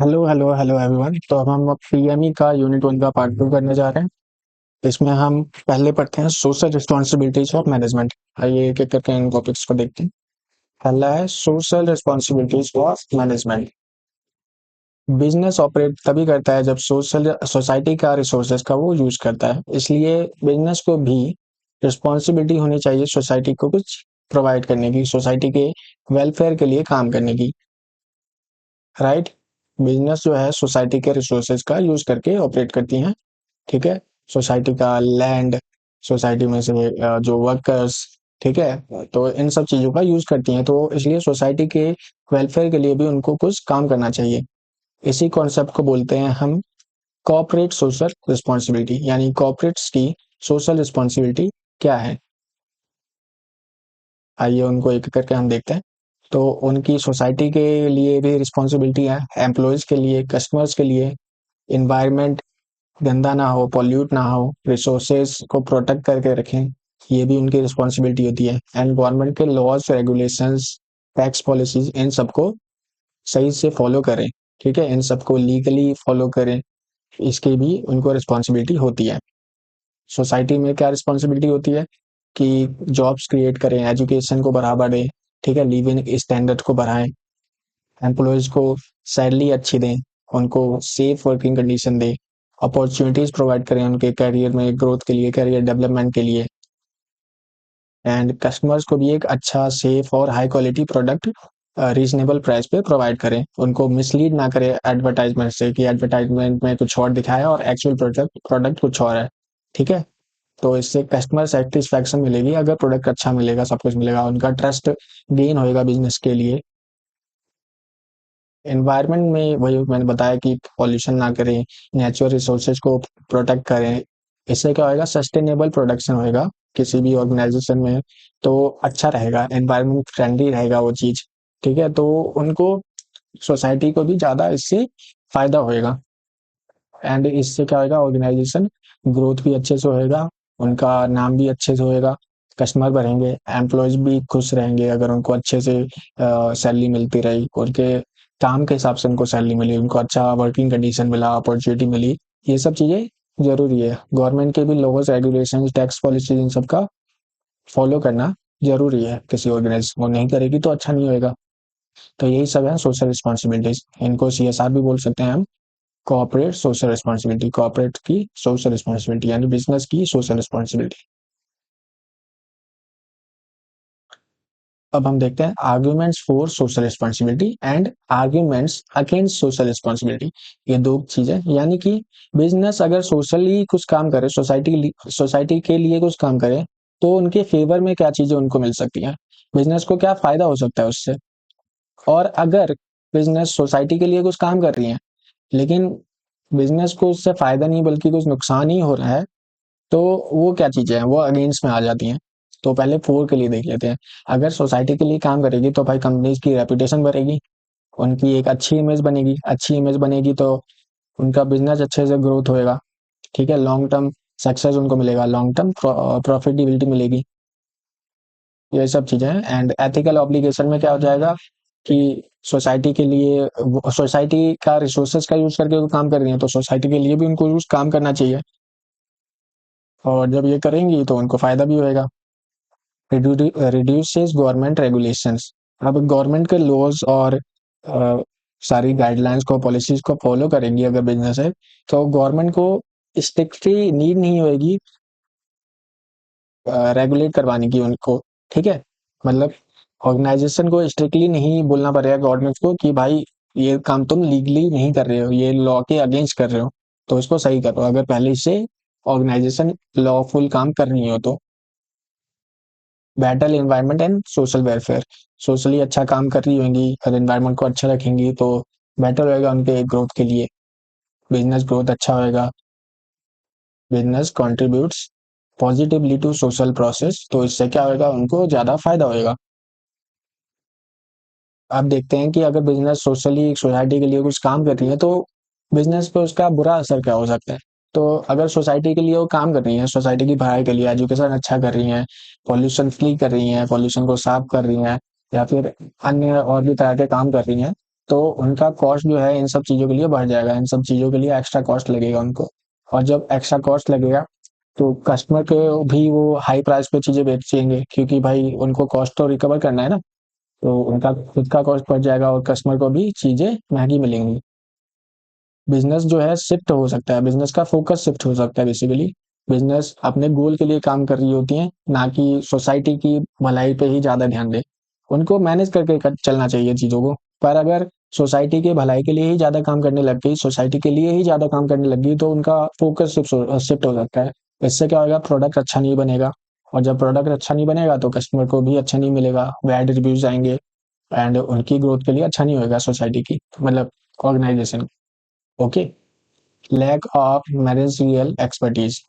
Hello hello hello everyone. तो अब हम पीएमई का यूनिट 1 का पार्ट 2 करने जा रहे हैं। इसमें हम पहले पढ़ते हैं सोशल रिस्पॉन्सिबिलिटीज ऑफ मैनेजमेंट। आइए एक एक करके इन टॉपिक्स को देखते हैं। पहला है social responsibilities of management. Business operate तभी करता है जब सोसाइटी का रिसोर्सेज का वो यूज करता है, इसलिए बिजनेस को भी रिस्पॉन्सिबिलिटी होनी चाहिए सोसाइटी को कुछ प्रोवाइड करने की, सोसाइटी के वेलफेयर के लिए काम करने की। राइट। बिजनेस जो है सोसाइटी के रिसोर्सेज का यूज करके ऑपरेट करती हैं। ठीक है। सोसाइटी का लैंड, सोसाइटी में से जो वर्कर्स, ठीक है, तो इन सब चीजों का यूज करती हैं, तो इसलिए सोसाइटी के वेलफेयर के लिए भी उनको कुछ काम करना चाहिए। इसी कॉन्सेप्ट को बोलते हैं हम कॉर्पोरेट सोशल रिस्पॉन्सिबिलिटी। यानी कॉर्पोरेट्स की सोशल रिस्पॉन्सिबिलिटी क्या है, आइए उनको एक एक करके हम देखते हैं। तो उनकी सोसाइटी के लिए भी रिस्पॉन्सिबिलिटी है, एम्प्लॉयज के लिए, कस्टमर्स के लिए। इन्वायरमेंट गंदा ना हो, पॉल्यूट ना हो, रिसोर्सेज को प्रोटेक्ट करके रखें, ये भी उनकी रिस्पॉन्सिबिलिटी होती है। एंड गवर्नमेंट के लॉज, रेगुलेशंस, टैक्स पॉलिसीज, इन सबको सही से फॉलो करें। ठीक है, इन सबको लीगली फॉलो करें, इसकी भी उनको रिस्पॉन्सिबिलिटी होती है। सोसाइटी में क्या रिस्पॉन्सिबिलिटी होती है कि जॉब्स क्रिएट करें, एजुकेशन को बढ़ावा दें, ठीक है, लिविंग स्टैंडर्ड को बढ़ाएं, एम्प्लॉयज को सैलरी अच्छी दें, उनको सेफ वर्किंग कंडीशन दें, अपॉर्चुनिटीज प्रोवाइड करें उनके करियर में ग्रोथ के लिए, करियर डेवलपमेंट के लिए। एंड कस्टमर्स को भी एक अच्छा, सेफ और high quality product reasonable price पे प्रोवाइड करें। उनको मिसलीड ना करें एडवर्टाइजमेंट से कि एडवर्टाइजमेंट में कुछ और दिखाया और एक्चुअल प्रोडक्ट प्रोडक्ट कुछ और है। ठीक है। तो इससे कस्टमर सेटिस्फैक्शन मिलेगी, अगर प्रोडक्ट अच्छा मिलेगा, सब कुछ मिलेगा, उनका ट्रस्ट गेन होएगा बिजनेस के लिए। एनवायरनमेंट में वही मैंने बताया कि पॉल्यूशन ना करें, नेचुरल रिसोर्सेज को प्रोटेक्ट करें। इससे क्या होएगा, सस्टेनेबल प्रोडक्शन होएगा किसी भी ऑर्गेनाइजेशन में, तो अच्छा रहेगा, एनवायरनमेंट फ्रेंडली रहेगा वो चीज। ठीक है, तो उनको, सोसाइटी को भी ज्यादा इससे फायदा होएगा। एंड इससे क्या होएगा, ऑर्गेनाइजेशन ग्रोथ भी अच्छे से होएगा, उनका नाम भी अच्छे से होएगा, कस्टमर बढ़ेंगे, एम्प्लॉयज भी खुश रहेंगे अगर उनको अच्छे से सैलरी मिलती रही, उनके काम के हिसाब से उनको सैलरी मिली, उनको अच्छा वर्किंग कंडीशन मिला, अपॉर्चुनिटी मिली। ये सब चीजें जरूरी है। गवर्नमेंट के भी लॉज, रेगुलेशन, टैक्स पॉलिसी, इन सब का फॉलो करना जरूरी है। किसी ऑर्गेनाइजेशन को नहीं करेगी तो अच्छा नहीं होएगा। तो यही सब है सोशल रिस्पॉन्सिबिलिटीज, इनको सीएसआर भी बोल सकते हैं हम। कॉर्पोरेट सोशल रिस्पॉन्सिबिलिटी, कॉर्पोरेट की सोशल रिस्पॉन्सिबिलिटी यानी बिजनेस की सोशल रिस्पॉन्सिबिलिटी। अब हम देखते हैं arguments for social responsibility and arguments against social responsibility. ये दो चीजें, यानी कि बिजनेस अगर सोशली कुछ काम करे, सोसाइटी के लिए कुछ काम करे, तो उनके फेवर में क्या चीजें उनको मिल सकती हैं, बिजनेस को क्या फायदा हो सकता है उससे। और अगर बिजनेस सोसाइटी के लिए कुछ काम कर रही है, लेकिन बिजनेस को उससे फायदा नहीं बल्कि कुछ नुकसान ही हो रहा है, तो वो क्या चीजें हैं, वो अगेंस्ट में आ जाती हैं। तो पहले फोर के लिए देख लेते हैं। अगर सोसाइटी के लिए काम करेगी तो भाई कंपनीज की रेपुटेशन बढ़ेगी, उनकी एक अच्छी इमेज बनेगी, अच्छी इमेज बनेगी तो उनका बिजनेस अच्छे से ग्रोथ होएगा। ठीक है, लॉन्ग टर्म सक्सेस उनको मिलेगा, लॉन्ग टर्म प्रॉफिटेबिलिटी मिलेगी, ये सब चीजें हैं। एंड एथिकल ऑब्लिगेशन में क्या हो जाएगा कि सोसाइटी के लिए, सोसाइटी का रिसोर्सेज का यूज करके वो काम कर रही है, तो सोसाइटी के लिए भी उनको यूज काम करना चाहिए, और जब ये करेंगी तो उनको फायदा भी होएगा। Reduces government regulations. अब गवर्नमेंट के लॉज और सारी गाइडलाइंस को, पॉलिसीज को फॉलो करेंगी अगर बिजनेस है, तो गवर्नमेंट को स्ट्रिक्टली नीड नहीं होएगी रेगुलेट करवाने की उनको। ठीक है, मतलब ऑर्गेनाइजेशन को स्ट्रिक्टली नहीं बोलना पड़ेगा गवर्नमेंट को कि भाई ये काम तुम लीगली नहीं कर रहे हो, ये लॉ के अगेंस्ट कर रहे हो, तो इसको सही करो, अगर पहले से ऑर्गेनाइजेशन लॉफुल काम कर रही हो तो। Better environment and social welfare, socially अच्छा काम कर रही होंगी और एनवायरनमेंट को अच्छा रखेंगी तो बेटर होएगा उनके ग्रोथ के लिए, बिजनेस ग्रोथ अच्छा होएगा। Business contributes positively to social process, तो इससे क्या होएगा, उनको ज्यादा फायदा होएगा। आप देखते हैं कि अगर बिजनेस सोशली सोसाइटी के लिए कुछ काम कर रही है, तो बिजनेस पे उसका बुरा असर क्या हो सकता है। तो अगर सोसाइटी के लिए वो काम कर रही है, सोसाइटी की भलाई के लिए एजुकेशन अच्छा कर रही है, पॉल्यूशन फ्री कर रही है, पॉल्यूशन को साफ कर रही है, या फिर अन्य और भी तरह के काम कर रही हैं, तो उनका कॉस्ट जो है इन सब चीज़ों के लिए बढ़ जाएगा, इन सब चीज़ों के लिए एक्स्ट्रा कॉस्ट लगेगा उनको। और जब एक्स्ट्रा कॉस्ट लगेगा तो कस्टमर को भी वो हाई प्राइस पे चीज़ें बेचेंगे, क्योंकि भाई उनको कॉस्ट तो रिकवर करना है ना। तो उनका खुद का कॉस्ट बढ़ जाएगा और कस्टमर को भी चीज़ें महंगी मिलेंगी। बिजनेस जो है शिफ्ट हो सकता है, बिजनेस का फोकस शिफ्ट हो सकता है। बेसिकली बिजनेस अपने गोल के लिए काम कर रही होती हैं, ना कि सोसाइटी की भलाई पे ही ज़्यादा ध्यान दे। उनको मैनेज करके चलना चाहिए चीज़ों को। पर अगर सोसाइटी के भलाई के लिए ही ज़्यादा काम करने लग गई, सोसाइटी के लिए ही ज़्यादा काम करने लग गई, तो उनका फोकस शिफ्ट हो सकता है। इससे क्या होगा, प्रोडक्ट अच्छा नहीं बनेगा। और जब प्रोडक्ट अच्छा नहीं बनेगा तो कस्टमर को भी अच्छा नहीं मिलेगा, बैड रिव्यूज आएंगे। एंड उनकी ग्रोथ के लिए अच्छा नहीं होगा सोसाइटी की, मतलब organisation. Okay. Lack of managerial expertise.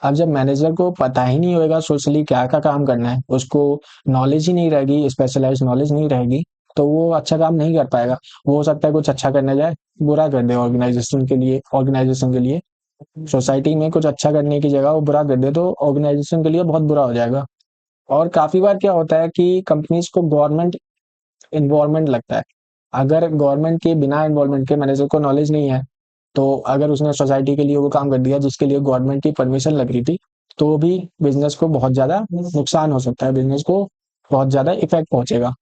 अब जब मैनेजर को पता ही नहीं होगा सोशली क्या का काम करना है, उसको नॉलेज ही नहीं रहेगी, स्पेशलाइज नॉलेज नहीं रहेगी, तो वो अच्छा काम नहीं कर पाएगा। वो हो सकता है कुछ अच्छा करने जाए, बुरा कर दे ऑर्गेनाइजेशन के लिए सोसाइटी में कुछ अच्छा करने की जगह वो बुरा कर दे, तो ऑर्गेनाइजेशन के लिए बहुत बुरा हो जाएगा। और काफी बार क्या होता है कि कंपनीज को गवर्नमेंट इन्वॉल्वमेंट लगता है। अगर गवर्नमेंट के बिना इन्वॉल्वमेंट के मैनेजर को नॉलेज नहीं है, तो अगर उसने सोसाइटी के लिए वो काम कर दिया जिसके लिए गवर्नमेंट की परमिशन लग रही थी, तो भी बिजनेस को बहुत ज़्यादा नुकसान हो सकता है, बिजनेस को बहुत ज़्यादा इफेक्ट पहुंचेगा।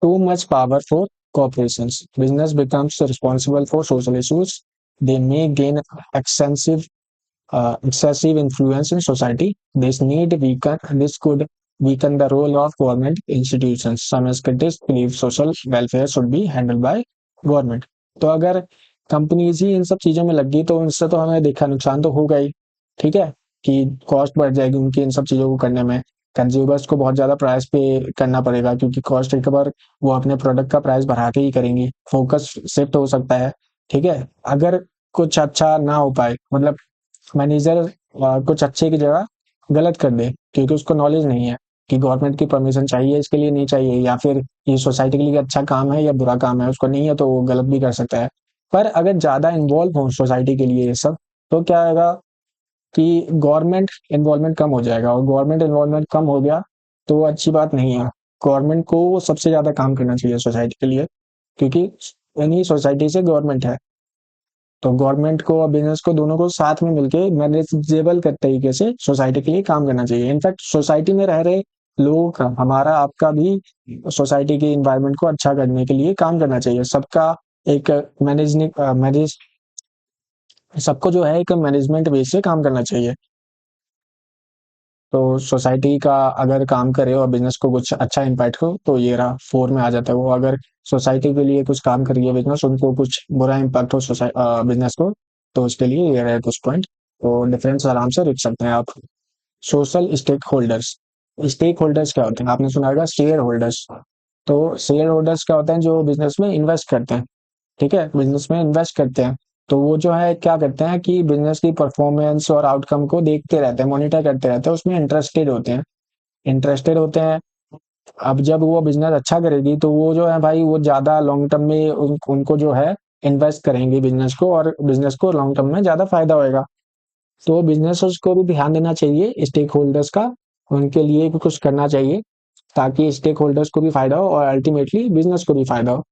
Too much power for corporations. Business becomes responsible for social issues. They may gain extensive excessive influence in society. This could weaken the role of government institutions. Some skeptics believe social welfare should be handled by government. तो अगर companies ही इन सब चीजों में लग गई तो इससे तो हमें देखा नुकसान तो होगा ही। ठीक है, कि कॉस्ट बढ़ जाएगी उनकी इन सब चीजों को करने में। कंज्यूमर्स को बहुत ज्यादा प्राइस पे करना पड़ेगा, क्योंकि कॉस्ट रिकवर वो अपने प्रोडक्ट का प्राइस बढ़ा के ही करेंगी। फोकस शिफ्ट हो सकता है। ठीक है, अगर कुछ अच्छा ना हो पाए, मतलब मैनेजर कुछ अच्छे की जगह गलत कर दे, क्योंकि उसको नॉलेज नहीं है कि गवर्नमेंट की परमिशन चाहिए इसके लिए, नहीं चाहिए, या फिर ये सोसाइटी के लिए अच्छा काम है या बुरा काम है, उसको नहीं है तो वो गलत भी कर सकता है। पर अगर ज्यादा इन्वॉल्व हो सोसाइटी के लिए ये सब, तो क्या होगा कि गवर्नमेंट इन्वॉल्वमेंट कम हो जाएगा, और गवर्नमेंट इन्वॉल्वमेंट कम हो गया तो वो अच्छी बात नहीं है। गवर्नमेंट को सबसे ज्यादा काम करना चाहिए सोसाइटी के लिए, क्योंकि इन्हीं सोसाइटी से गवर्नमेंट है। तो गवर्नमेंट को और बिजनेस को दोनों को साथ में मिलके मैनेजेबल कर तरीके से सोसाइटी के लिए काम करना चाहिए। इनफैक्ट सोसाइटी में रह रहे लोगों का, हमारा आपका भी सोसाइटी के इन्वायरमेंट को अच्छा करने के लिए काम करना चाहिए। सबका एक मैनेज सबको जो है एक मैनेजमेंट बेस से काम करना चाहिए। तो सोसाइटी का अगर काम करे और बिजनेस को कुछ अच्छा इम्पैक्ट हो, तो ये रहा 4 में आ जाता है वो। अगर सोसाइटी के लिए कुछ काम कर रही है बिजनेस, उनको कुछ बुरा इम्पैक्ट हो बिजनेस को, तो उसके लिए ये रहे कुछ पॉइंट। तो डिफरेंस आराम से लिख सकते हैं आप। सोशल स्टेक होल्डर्स क्या होते हैं, आपने सुना होगा शेयर होल्डर्स। तो शेयर होल्डर्स क्या होते हैं, जो बिजनेस में इन्वेस्ट करते हैं। ठीक है, बिजनेस में इन्वेस्ट करते हैं। तो वो जो है क्या करते हैं कि बिजनेस की परफॉर्मेंस और आउटकम को देखते रहते हैं, मॉनिटर करते रहते हैं, उसमें इंटरेस्टेड होते हैं। अब जब वो बिजनेस अच्छा करेगी तो वो जो है भाई, वो ज्यादा लॉन्ग टर्म में उनको जो है इन्वेस्ट करेंगे बिजनेस को, और बिजनेस को लॉन्ग टर्म में ज्यादा फायदा होएगा। तो बिजनेस को भी ध्यान देना चाहिए स्टेक होल्डर्स का, उनके लिए भी कुछ करना चाहिए, ताकि स्टेक होल्डर्स को भी फायदा हो और अल्टीमेटली बिजनेस को भी फायदा हो।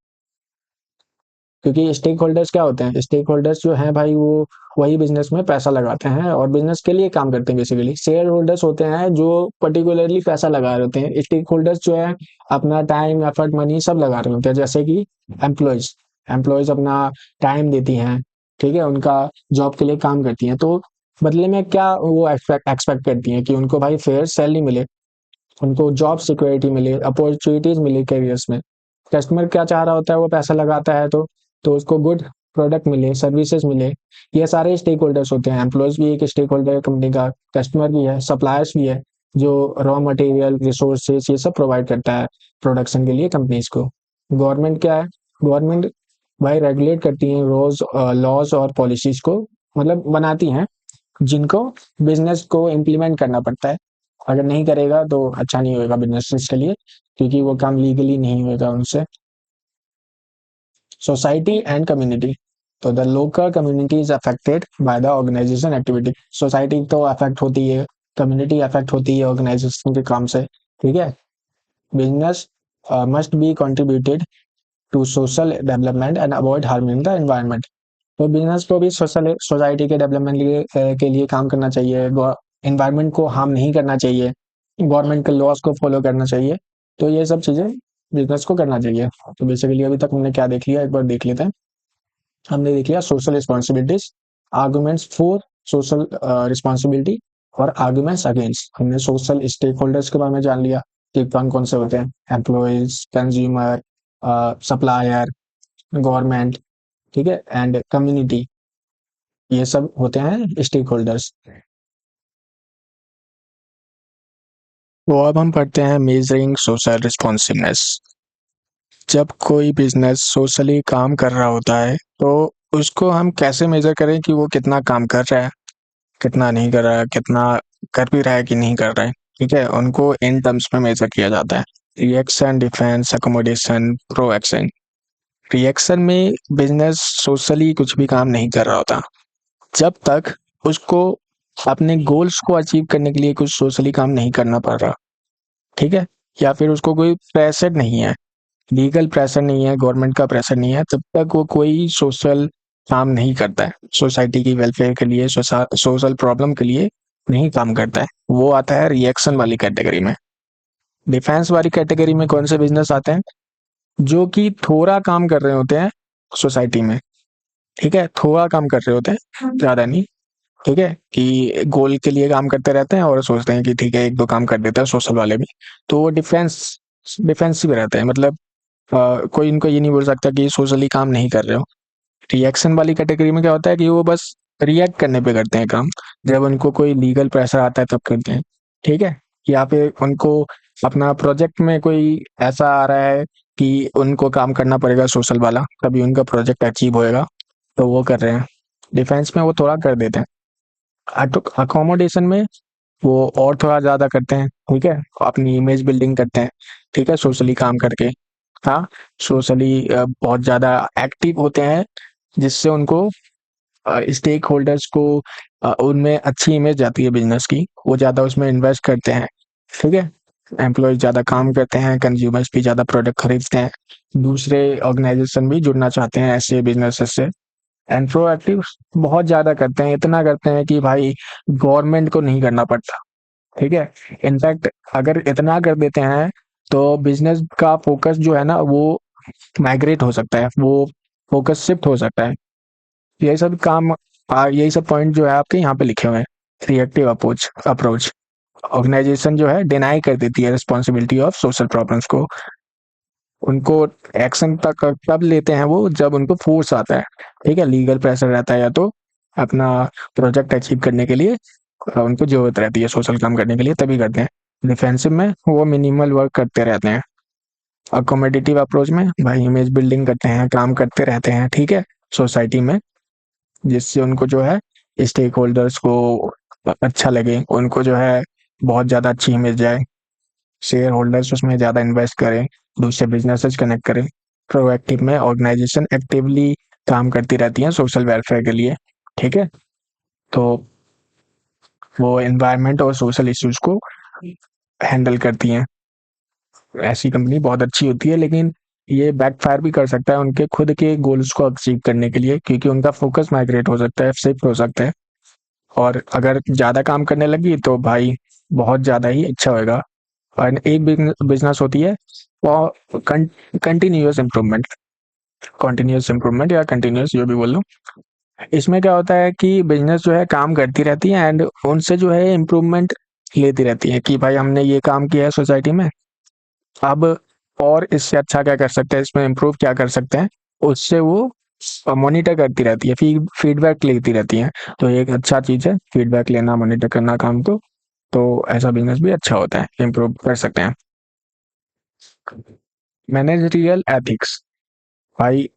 क्योंकि स्टेक होल्डर्स क्या होते हैं, स्टेक होल्डर्स जो हैं भाई, वो वही बिजनेस में पैसा लगाते हैं और बिजनेस के लिए काम करते हैं। बेसिकली शेयर होल्डर्स होते हैं जो पर्टिकुलरली पैसा लगा रहे होते हैं। स्टेक होल्डर्स जो है अपना टाइम, एफर्ट, मनी सब लगा रहे होते हैं। जैसे कि एम्प्लॉयज एम्प्लॉयज अपना टाइम देती हैं, ठीक है, उनका जॉब के लिए काम करती हैं। तो बदले में क्या वो एक्सपेक्ट करती हैं कि उनको भाई फेयर सैलरी मिले, उनको जॉब सिक्योरिटी मिले, अपॉर्चुनिटीज मिले करियर्स में। कस्टमर क्या चाह रहा होता है, वो पैसा लगाता है तो उसको गुड प्रोडक्ट मिले, सर्विसेज मिले। ये सारे स्टेक होल्डर्स होते हैं। एम्प्लॉयज भी एक स्टेक होल्डर है कंपनी का, कस्टमर भी है, सप्लायर्स भी है, जो रॉ मटेरियल, रिसोर्सेज ये सब प्रोवाइड करता है प्रोडक्शन के लिए कंपनीज को। गवर्नमेंट क्या है, गवर्नमेंट भाई रेगुलेट करती है रोज लॉज और पॉलिसीज को, मतलब बनाती हैं, जिनको बिजनेस को इम्प्लीमेंट करना पड़ता है। अगर नहीं करेगा तो अच्छा नहीं होगा बिजनेस के लिए, क्योंकि वो काम लीगली नहीं होगा उनसे। Society and community. तो the local community is affected by the organisation activity. Society तो अफेक्ट होती है, कम्युनिटी अफेक्ट होती है ऑर्गेनाइजेशन के काम से। ठीक है, business must be contributed to social development and avoid harming the environment. तो बिजनेस को भी सोशल सोसाइटी के डेवलपमेंट के लिए काम करना चाहिए, एनवायरनमेंट को हार्म नहीं करना चाहिए, गवर्नमेंट के लॉज को फॉलो करना चाहिए। तो ये सब चीज़ें बिजनेस को करना चाहिए। तो बेसिकली अभी तक हमने क्या देख लिया, एक बार देख लेते हैं। हमने देख लिया social responsibilities, arguments for social responsibility और आर्गुमेंट्स अगेंस्ट। हमने सोशल स्टेक होल्डर्स के बारे में जान लिया कि कौन कौन से होते हैं, एम्प्लॉयज, कंज्यूमर, सप्लायर, गवर्नमेंट, ठीक है, एंड कम्युनिटी, ये सब होते हैं स्टेक होल्डर्स। तो अब हम पढ़ते हैं मेजरिंग सोशल रिस्पॉन्सिवनेस। जब कोई बिजनेस सोशली काम कर रहा होता है तो उसको हम कैसे मेजर करें कि वो कितना काम कर रहा है, कितना नहीं कर रहा है, कितना कर भी रहा है कि नहीं कर रहा है। ठीक है, उनको इन टर्म्स में मेजर किया जाता है: reaction, defence, accommodation, pro action. Reaction में बिजनेस सोशली कुछ भी काम नहीं कर रहा होता जब तक उसको अपने गोल्स को अचीव करने के लिए कुछ सोशली काम नहीं करना पड़ रहा। ठीक है, या फिर उसको कोई प्रेशर नहीं है, लीगल प्रेशर नहीं है, गवर्नमेंट का प्रेशर नहीं है, तब तक वो कोई सोशल काम नहीं करता है, सोसाइटी की वेलफेयर के लिए, सोशल प्रॉब्लम के लिए नहीं काम करता है। वो आता है रिएक्शन वाली कैटेगरी में। डिफेंस वाली कैटेगरी में कौन से बिजनेस आते हैं? जो कि थोड़ा काम कर रहे होते हैं सोसाइटी में। ठीक है, थोड़ा काम कर रहे होते हैं, ज्यादा नहीं। ठीक है, कि गोल के लिए काम करते रहते हैं और सोचते हैं कि ठीक है एक दो काम कर देते हैं सोशल वाले भी। तो वो डिफेंसिव रहते हैं, मतलब कोई इनको ये नहीं बोल सकता कि सोशली काम नहीं कर रहे हो। रिएक्शन वाली कैटेगरी में क्या होता है कि वो बस रिएक्ट करने पे करते हैं काम, जब उनको कोई लीगल प्रेशर आता है तब करते हैं। ठीक है, या फिर उनको अपना प्रोजेक्ट में कोई ऐसा आ रहा है कि उनको काम करना पड़ेगा सोशल वाला, तभी उनका प्रोजेक्ट अचीव होएगा, तो वो कर रहे हैं। डिफेंस में वो थोड़ा कर देते हैं। अकोमोडेशन में वो और थोड़ा ज़्यादा करते हैं। ठीक है, अपनी इमेज बिल्डिंग करते हैं। ठीक है, सोशली काम करके। हाँ, सोशली बहुत ज़्यादा एक्टिव होते हैं, जिससे उनको स्टेक होल्डर्स को उनमें अच्छी इमेज जाती है बिजनेस की, वो ज़्यादा उसमें इन्वेस्ट करते हैं। ठीक है, एम्प्लॉयज ज़्यादा काम करते हैं, कंज्यूमर्स भी ज़्यादा प्रोडक्ट खरीदते हैं, दूसरे ऑर्गेनाइजेशन भी जुड़ना चाहते हैं ऐसे बिजनेसेस से। एंड प्रोएक्टिव बहुत ज़्यादा करते हैं, इतना करते हैं कि भाई गवर्नमेंट को नहीं करना पड़ता। ठीक है, इनफैक्ट अगर इतना कर देते हैं तो बिजनेस का फोकस जो है ना वो माइग्रेट हो सकता है, वो फोकस शिफ्ट हो सकता है। यही सब काम, यही सब पॉइंट जो है आपके यहाँ पे लिखे हुए हैं। रिएक्टिव अप्रोच, ऑर्गेनाइजेशन जो है डिनाई कर देती है रिस्पॉन्सिबिलिटी ऑफ सोशल प्रॉब्लम्स को। उनको एक्शन तक तब लेते हैं वो जब उनको फोर्स आता है। ठीक है, लीगल प्रेशर रहता है या तो अपना प्रोजेक्ट अचीव करने के लिए उनको जरूरत रहती है सोशल काम करने के लिए, तभी करते हैं। डिफेंसिव में वो मिनिमल वर्क करते रहते हैं। अकोमोडेटिव अप्रोच में भाई इमेज बिल्डिंग करते हैं, काम करते रहते हैं। ठीक है, सोसाइटी में, जिससे उनको जो है स्टेक होल्डर्स को अच्छा लगे, उनको जो है बहुत ज़्यादा अच्छी इमेज जाए, शेयर होल्डर्स उसमें ज़्यादा इन्वेस्ट करें, दूसरे बिजनेसेस कनेक्ट करें। प्रोएक्टिव में ऑर्गेनाइजेशन एक्टिवली काम करती रहती हैं सोशल वेलफेयर के लिए। ठीक है, तो वो एनवायरनमेंट और सोशल इश्यूज को हैंडल करती हैं। ऐसी कंपनी बहुत अच्छी होती है, लेकिन ये बैकफायर भी कर सकता है उनके खुद के गोल्स को अचीव करने के लिए, क्योंकि उनका फोकस माइग्रेट हो सकता है, शिफ्ट हो सकता है। और अगर ज़्यादा काम करने लगी तो भाई बहुत ज़्यादा ही अच्छा होएगा। और एक बिजनेस होती है वो कंटिन्यूअस इम्प्रूवमेंट, कंटिन्यूअस इम्प्रूवमेंट या कंटिन्यूअस, जो भी बोल लो। इसमें क्या होता है कि बिजनेस जो है काम करती रहती है एंड उनसे जो है इम्प्रूवमेंट लेती रहती है कि भाई हमने ये काम किया है सोसाइटी में, अब और इससे अच्छा क्या कर सकते हैं, इसमें इम्प्रूव क्या कर सकते हैं, उससे वो मॉनिटर करती रहती है, फीडबैक लेती रहती है। तो ये एक अच्छा चीज़ है, फीडबैक लेना, मॉनिटर करना काम को। तो ऐसा बिजनेस भी अच्छा होता है, इम्प्रूव कर सकते हैं। मैनेजरियल एथिक्स, भाई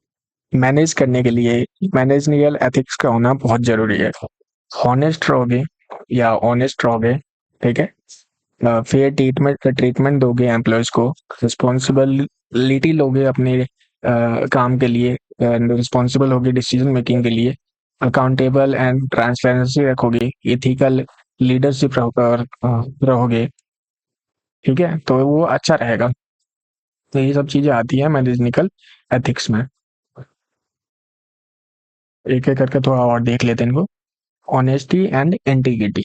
मैनेज करने के लिए मैनेजरियल एथिक्स का होना बहुत जरूरी है। हॉनेस्ट रहोगे या ऑनेस्ट रहोगे, ठीक है, फेयर ट्रीटमेंट ट्रीटमेंट दोगे एम्प्लॉयज को, रिस्पॉन्सिबिलिटी लोगे अपने काम के लिए, रिस्पॉन्सिबल होगे डिसीजन मेकिंग के लिए, अकाउंटेबल एंड ट्रांसपेरेंसी रखोगे, इथिकल लीडरशिप रहोगे। ठीक है, तो वो अच्छा रहेगा। तो ये सब चीज़ें आती हैं मैनेजरियल एथिक्स में। एक एक करके थोड़ा और देख लेते हैं इनको। Honesty and integrity.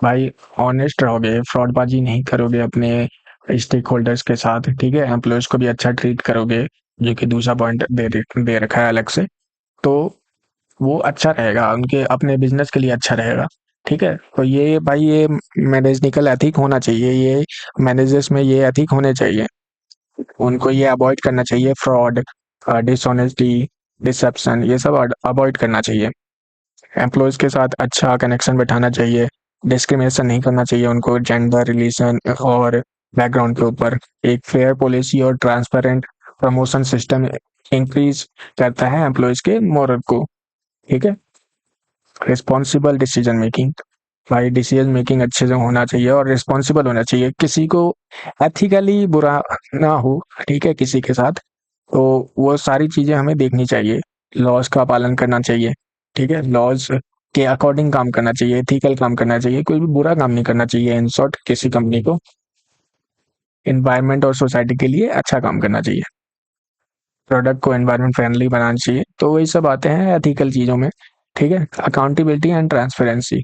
भाई ऑनेस्ट रहोगे, फ्रॉडबाजी नहीं करोगे अपने स्टेक होल्डर्स के साथ, ठीक है, एम्प्लॉयज को भी अच्छा ट्रीट करोगे, जो कि दूसरा पॉइंट दे रखा है अलग से। तो वो अच्छा रहेगा, उनके अपने बिजनेस के लिए अच्छा रहेगा। ठीक है, तो ये भाई ये मैनेजनिकल एथिक होना चाहिए, ये मैनेजर्स में ये एथिक होने चाहिए। उनको ये अवॉइड करना चाहिए, फ्रॉड, डिसऑनेस्टी, डिसेप्शन, ये सब अवॉइड करना चाहिए। एम्प्लॉयज के साथ अच्छा कनेक्शन बैठाना चाहिए, डिस्क्रिमिनेशन नहीं करना चाहिए उनको जेंडर, रिलीजन और बैकग्राउंड के ऊपर। एक फेयर पॉलिसी और ट्रांसपेरेंट प्रमोशन सिस्टम इंक्रीज करता है एम्प्लॉयज के मोरल को। ठीक है, रिस्पॉन्सिबल डिसीजन मेकिंग। भाई डिसीजन मेकिंग अच्छे से होना चाहिए और रिस्पॉन्सिबल होना चाहिए, किसी को एथिकली बुरा ना हो, ठीक है, किसी के साथ। तो वो सारी चीज़ें हमें देखनी चाहिए, लॉज का पालन करना चाहिए, ठीक है, लॉज के अकॉर्डिंग काम करना चाहिए, एथिकल काम करना चाहिए, कोई भी बुरा काम नहीं करना चाहिए। इन शॉर्ट किसी कंपनी को एनवायरनमेंट और सोसाइटी के लिए अच्छा काम करना चाहिए, प्रोडक्ट को एनवायरनमेंट फ्रेंडली बनाना चाहिए। तो वही सब आते हैं एथिकल चीज़ों में। ठीक है, अकाउंटेबिलिटी एंड ट्रांसपेरेंसी।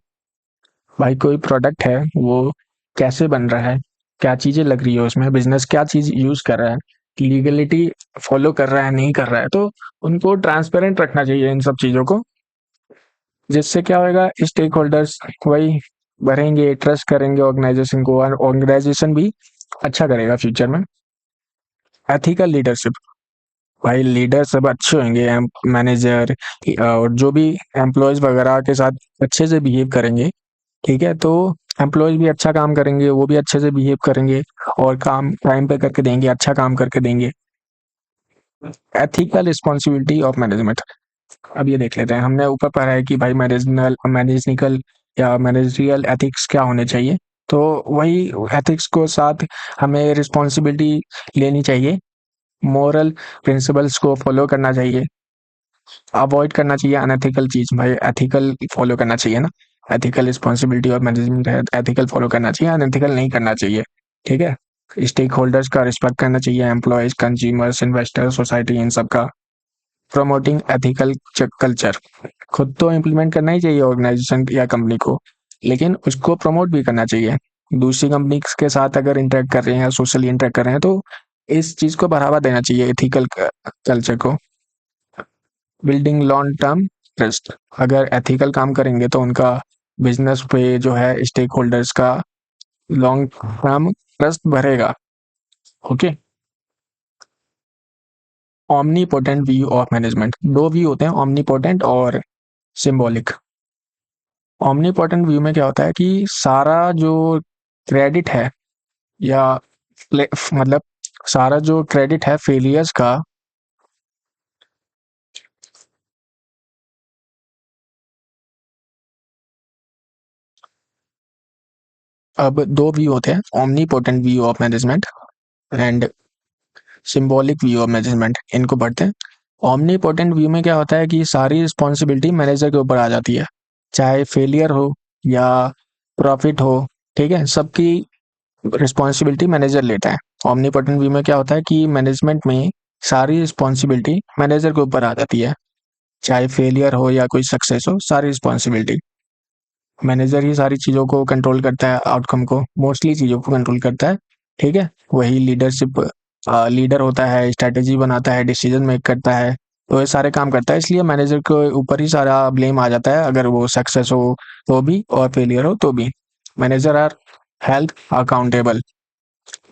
भाई कोई प्रोडक्ट है, वो कैसे बन रहा है, क्या चीज़ें लग रही है उसमें, बिजनेस क्या चीज़ यूज़ कर रहा है, लीगलिटी फॉलो कर रहा है नहीं कर रहा है, तो उनको ट्रांसपेरेंट रखना चाहिए इन सब चीज़ों को। जिससे क्या होगा, स्टेक होल्डर्स वही बढ़ेंगे, ट्रस्ट करेंगे ऑर्गेनाइजेशन को, और ऑर्गेनाइजेशन भी अच्छा करेगा फ्यूचर में। Ethical leadership. भाई लीडर सब अच्छे होंगे, मैनेजर और जो भी एम्प्लॉयज वगैरह के साथ अच्छे से बिहेव करेंगे, ठीक है, तो एम्प्लॉयज भी अच्छा काम करेंगे, वो भी अच्छे से बिहेव करेंगे और काम टाइम पे करके देंगे, अच्छा काम करके देंगे। Ethical responsibility of management. अब ये देख लेते हैं, हमने ऊपर पढ़ा है कि भाई मैनेजनिकल या मैनेजरियल एथिक्स क्या होने चाहिए। तो वही एथिक्स को साथ हमें रिस्पॉन्सिबिलिटी लेनी चाहिए, मोरल प्रिंसिपल्स को फॉलो करना चाहिए, अवॉइड करना चाहिए अनएथिकल चीज। भाई एथिकल फॉलो करना चाहिए ना, एथिकल रिस्पॉन्सिबिलिटी और मैनेजमेंट है, एथिकल फॉलो करना चाहिए, अनएथिकल नहीं करना चाहिए। ठीक है, स्टेक होल्डर्स का रिस्पेक्ट करना चाहिए, एम्प्लॉयज, कंज्यूमर्स, इन्वेस्टर, सोसाइटी, इन सब का। Promoting ethical culture. खुद तो इम्प्लीमेंट करना ही चाहिए ऑर्गेनाइजेशन या कंपनी को, लेकिन उसको प्रमोट भी करना चाहिए। दूसरी कंपनी के साथ अगर इंटरेक्ट कर रहे हैं या सोशली इंटरेक्ट कर रहे हैं, तो इस चीज को बढ़ावा देना चाहिए, एथिकल कल्चर को। Building long term trust. अगर एथिकल काम करेंगे तो उनका बिजनेस पे जो है स्टेक होल्डर्स का लॉन्ग टर्म ट्रस्ट बढ़ेगा। Okay, omni potent view of management. दो व्यू होते हैं, ऑमनी पोटेंट और सिंबॉलिक। ऑमनी पोटेंट व्यू में क्या होता है कि सारा जो क्रेडिट है या मतलब सारा जो क्रेडिट है फेलियर्स का। अब दो व्यू होते हैं, omni potent view of management and symbolic view of management, इनको पढ़ते हैं। ऑमनीपोटेंट व्यू में क्या होता है कि सारी रिस्पॉन्सिबिलिटी मैनेजर के ऊपर आ जाती है, चाहे फेलियर हो या प्रॉफिट हो, ठीक है, सबकी रिस्पॉन्सिबिलिटी मैनेजर लेता है। ऑमनीपोटेंट व्यू में क्या होता है कि मैनेजमेंट में सारी रिस्पॉन्सिबिलिटी मैनेजर के ऊपर आ जाती है, चाहे फेलियर हो या कोई सक्सेस हो, सारी रिस्पॉन्सिबिलिटी मैनेजर ही सारी चीज़ों को कंट्रोल करता है, आउटकम को, मोस्टली चीज़ों को कंट्रोल करता है। ठीक है, वही लीडरशिप लीडर होता है, स्ट्रैटेजी बनाता है, डिसीजन मेक करता है, तो ये सारे काम करता है, इसलिए मैनेजर के ऊपर ही सारा ब्लेम आ जाता है, अगर वो सक्सेस हो तो भी और फेलियर हो तो भी। Manager are health accountable.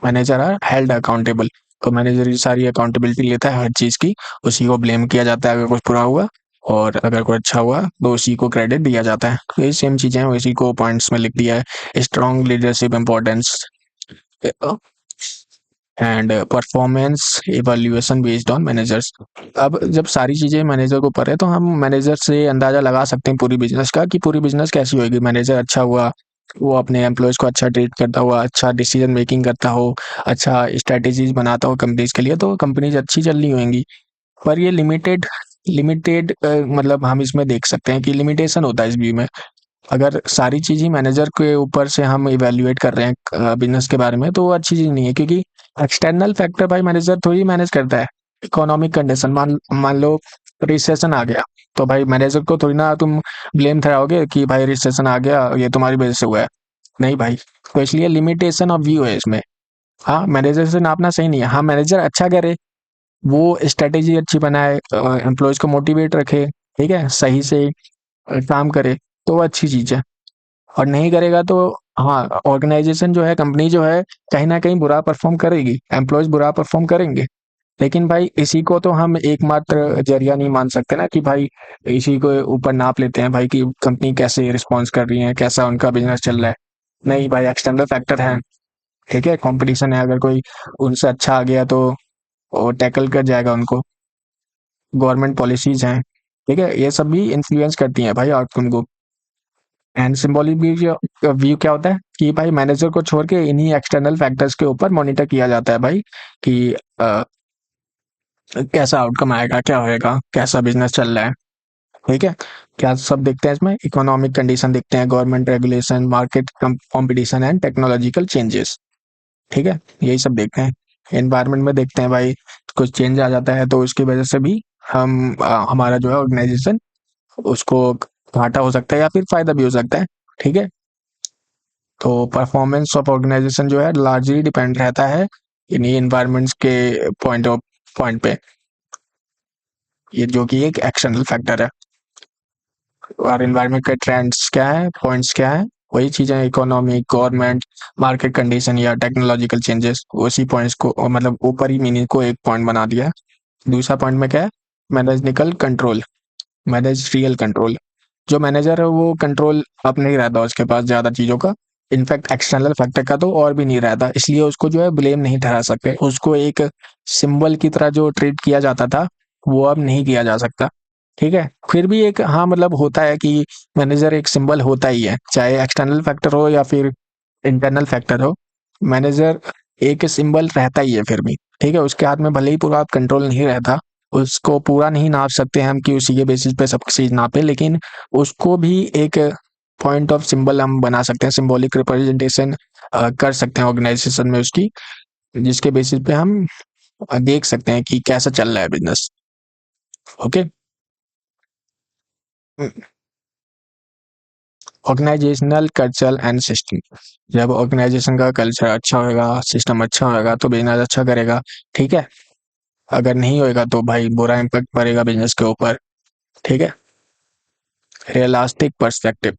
Manager are held accountable. तो मैनेजर ही सारी अकाउंटेबिलिटी लेता है हर चीज़ की, उसी को ब्लेम किया जाता है अगर कुछ बुरा हुआ, और अगर कोई अच्छा हुआ तो उसी को क्रेडिट दिया जाता है। तो ये सेम चीज़ें हैं, उसी को पॉइंट्स में लिख दिया है। Strong leadership importance and performance evaluation based on managers. अब जब सारी चीज़ें मैनेजर को ऊपर है, तो हम मैनेजर से अंदाज़ा लगा सकते हैं पूरी बिजनेस का, कि पूरी बिजनेस कैसी होगी। मैनेजर अच्छा हुआ, वो अपने एम्प्लॉयज़ को अच्छा ट्रीट करता हुआ, अच्छा डिसीजन मेकिंग करता हो, अच्छा स्ट्रैटेजीज बनाता हो कंपनीज के लिए, तो कंपनीज अच्छी चल रही होंगी। पर ये लिमिटेड लिमिटेड मतलब हम इसमें देख सकते हैं कि लिमिटेशन होता है इस व्यू में। अगर सारी चीज़ ही मैनेजर के ऊपर से हम इवैल्यूएट कर रहे हैं बिजनेस के बारे में, तो वो अच्छी चीज़ नहीं है, क्योंकि एक्सटर्नल फैक्टर भाई मैनेजर थोड़ी मैनेज करता है। इकोनॉमिक कंडीशन, मान मान लो रिसेशन आ गया, तो भाई मैनेजर को थोड़ी ना तुम ब्लेम ठहराओगे कि भाई रिसेशन आ गया, ये तुम्हारी वजह से हुआ है। नहीं भाई, तो इसलिए लिमिटेशन ऑफ व्यू है इसमें। हाँ, मैनेजर से नापना सही नहीं है। हाँ, मैनेजर अच्छा करे, वो स्ट्रेटेजी अच्छी बनाए, एम्प्लॉयज को मोटिवेट रखे, ठीक है, सही से काम करे, तो वो अच्छी चीज़ है। और नहीं करेगा तो हाँ, ऑर्गेनाइजेशन जो है, कंपनी जो है, कहीं ना कहीं बुरा परफॉर्म करेगी, एम्प्लॉयज बुरा परफॉर्म करेंगे। लेकिन भाई इसी को तो हम एकमात्र जरिया नहीं मान सकते ना, कि भाई इसी को ऊपर नाप लेते हैं भाई कि कंपनी कैसे रिस्पॉन्स कर रही है, कैसा उनका बिजनेस चल रहा है। नहीं भाई, एक्सटर्नल फैक्टर है, ठीक है, कंपटीशन है, अगर कोई उनसे अच्छा आ गया तो वो टैकल कर जाएगा उनको। गवर्नमेंट पॉलिसीज हैं, ठीक है, ये सब भी इन्फ्लुएंस करती हैं भाई आउटकम को। एंड सिंबॉलिक व्यू क्या होता है कि भाई मैनेजर को छोड़ के इन्हीं एक्सटर्नल फैक्टर्स के ऊपर मॉनिटर किया जाता है भाई, कि कैसा आउटकम आएगा, क्या होएगा, कैसा बिजनेस चल रहा है, ठीक है। क्या सब देखते हैं इसमें? इकोनॉमिक कंडीशन देखते हैं, government regulation, market competition and technological changes, ठीक है, यही सब देखते हैं। एनवायरनमेंट में देखते हैं भाई, कुछ चेंज आ जाता है तो उसकी वजह से भी हमारा जो है ऑर्गेनाइजेशन, उसको घाटा हो सकता है या फिर फायदा भी हो सकता है, ठीक है। तो परफॉर्मेंस ऑफ ऑर्गेनाइजेशन जो है लार्जली डिपेंड रहता है इन्हीं एनवायरनमेंट्स के पॉइंट पे, ये जो कि एक एक्सटर्नल फैक्टर है। और एनवायरनमेंट के ट्रेंड्स क्या है, पॉइंट्स क्या है, वही चीजें, इकोनॉमी, गवर्नमेंट, मार्केट कंडीशन या टेक्नोलॉजिकल चेंजेस, उसी पॉइंट्स को मतलब ऊपर ही मीनिंग को एक पॉइंट बना दिया है। दूसरा पॉइंट में क्या है? Managerial control, managerial control. जो मैनेजर है वो कंट्रोल अब नहीं रहता उसके पास ज़्यादा चीज़ों का, इनफैक्ट एक्सटर्नल फैक्टर का तो और भी नहीं रहता, इसलिए उसको जो है ब्लेम नहीं ठहरा सकते, उसको एक सिंबल की तरह जो ट्रीट किया जाता था, वो अब नहीं किया जा सकता, ठीक है। फिर भी एक हाँ मतलब होता है कि मैनेजर एक सिंबल होता ही है, चाहे एक्सटर्नल फैक्टर हो या फिर इंटरनल फैक्टर हो, मैनेजर एक सिंबल रहता ही है फिर भी, ठीक है। उसके हाथ में भले ही पूरा कंट्रोल नहीं रहता, उसको पूरा नहीं नाप सकते हम कि उसी के बेसिस पे सब चीज नापे, लेकिन उसको भी एक पॉइंट ऑफ सिंबल हम बना सकते हैं, सिंबॉलिक रिप्रेजेंटेशन कर सकते हैं ऑर्गेनाइजेशन में उसकी, जिसके बेसिस पे हम देख सकते हैं कि कैसा चल रहा है business. Okay. Organisational culture and system, जब ऑर्गेनाइजेशन का कल्चर अच्छा होगा, सिस्टम अच्छा होगा, तो बिजनेस अच्छा करेगा, ठीक है। अगर नहीं होएगा तो भाई बुरा इम्पैक्ट पड़ेगा बिजनेस के ऊपर, ठीक है। Realistic perspective,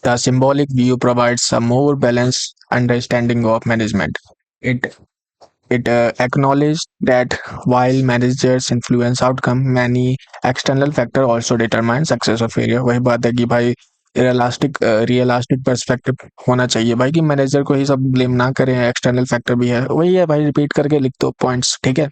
the symbolic view provides a more balanced understanding of management. It it acknowledges that while managers influence outcome, many external factor also determine success or failure. वही बात है कि भाई रियलिस्टिक पर्सपेक्टिव होना चाहिए भाई, कि मैनेजर को ही सब ब्लेम ना करें, एक्सटर्नल फैक्टर भी है, वही है भाई, रिपीट करके लिख दो पॉइंट्स, ठीक है।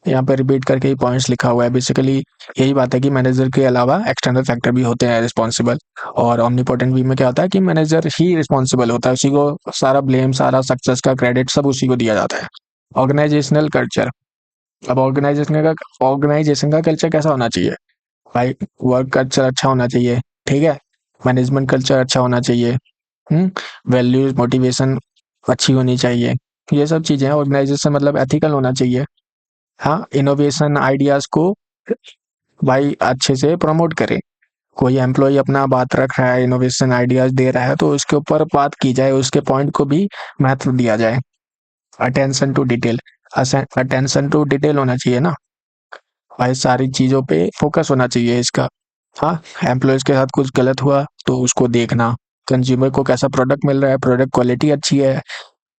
यहाँ पे रिपीट करके ही पॉइंट्स लिखा हुआ है, बेसिकली यही बात है कि मैनेजर के अलावा एक्सटर्नल फैक्टर भी होते हैं रिस्पॉन्सिबल। और ऑमनीपोटेंट वी में क्या होता है कि मैनेजर ही रिस्पॉन्सिबल होता है, उसी को सारा ब्लेम, सारा सक्सेस का क्रेडिट सब उसी को दिया जाता है। ऑर्गेनाइजेशनल कल्चर, अब ऑर्गेनाइजेशन का कल्चर कैसा होना चाहिए भाई? वर्क कल्चर अच्छा होना चाहिए, ठीक है। मैनेजमेंट कल्चर अच्छा होना चाहिए, वैल्यूज, मोटिवेशन अच्छी होनी चाहिए, ये सब चीजें हैं। ऑर्गेनाइजेशन मतलब एथिकल होना चाहिए। हाँ, इनोवेशन आइडियाज को भाई अच्छे से प्रमोट करें। कोई एम्प्लॉय अपना बात रख रहा है, इनोवेशन आइडियाज दे रहा है, तो उसके ऊपर बात की जाए, उसके पॉइंट को भी महत्व दिया जाए। Attention to detail, attention to detail होना चाहिए ना भाई, सारी चीजों पे फोकस होना चाहिए इसका। हाँ, एम्प्लॉयज के साथ कुछ गलत हुआ तो उसको देखना, कंज्यूमर को कैसा प्रोडक्ट मिल रहा है, प्रोडक्ट क्वालिटी अच्छी है,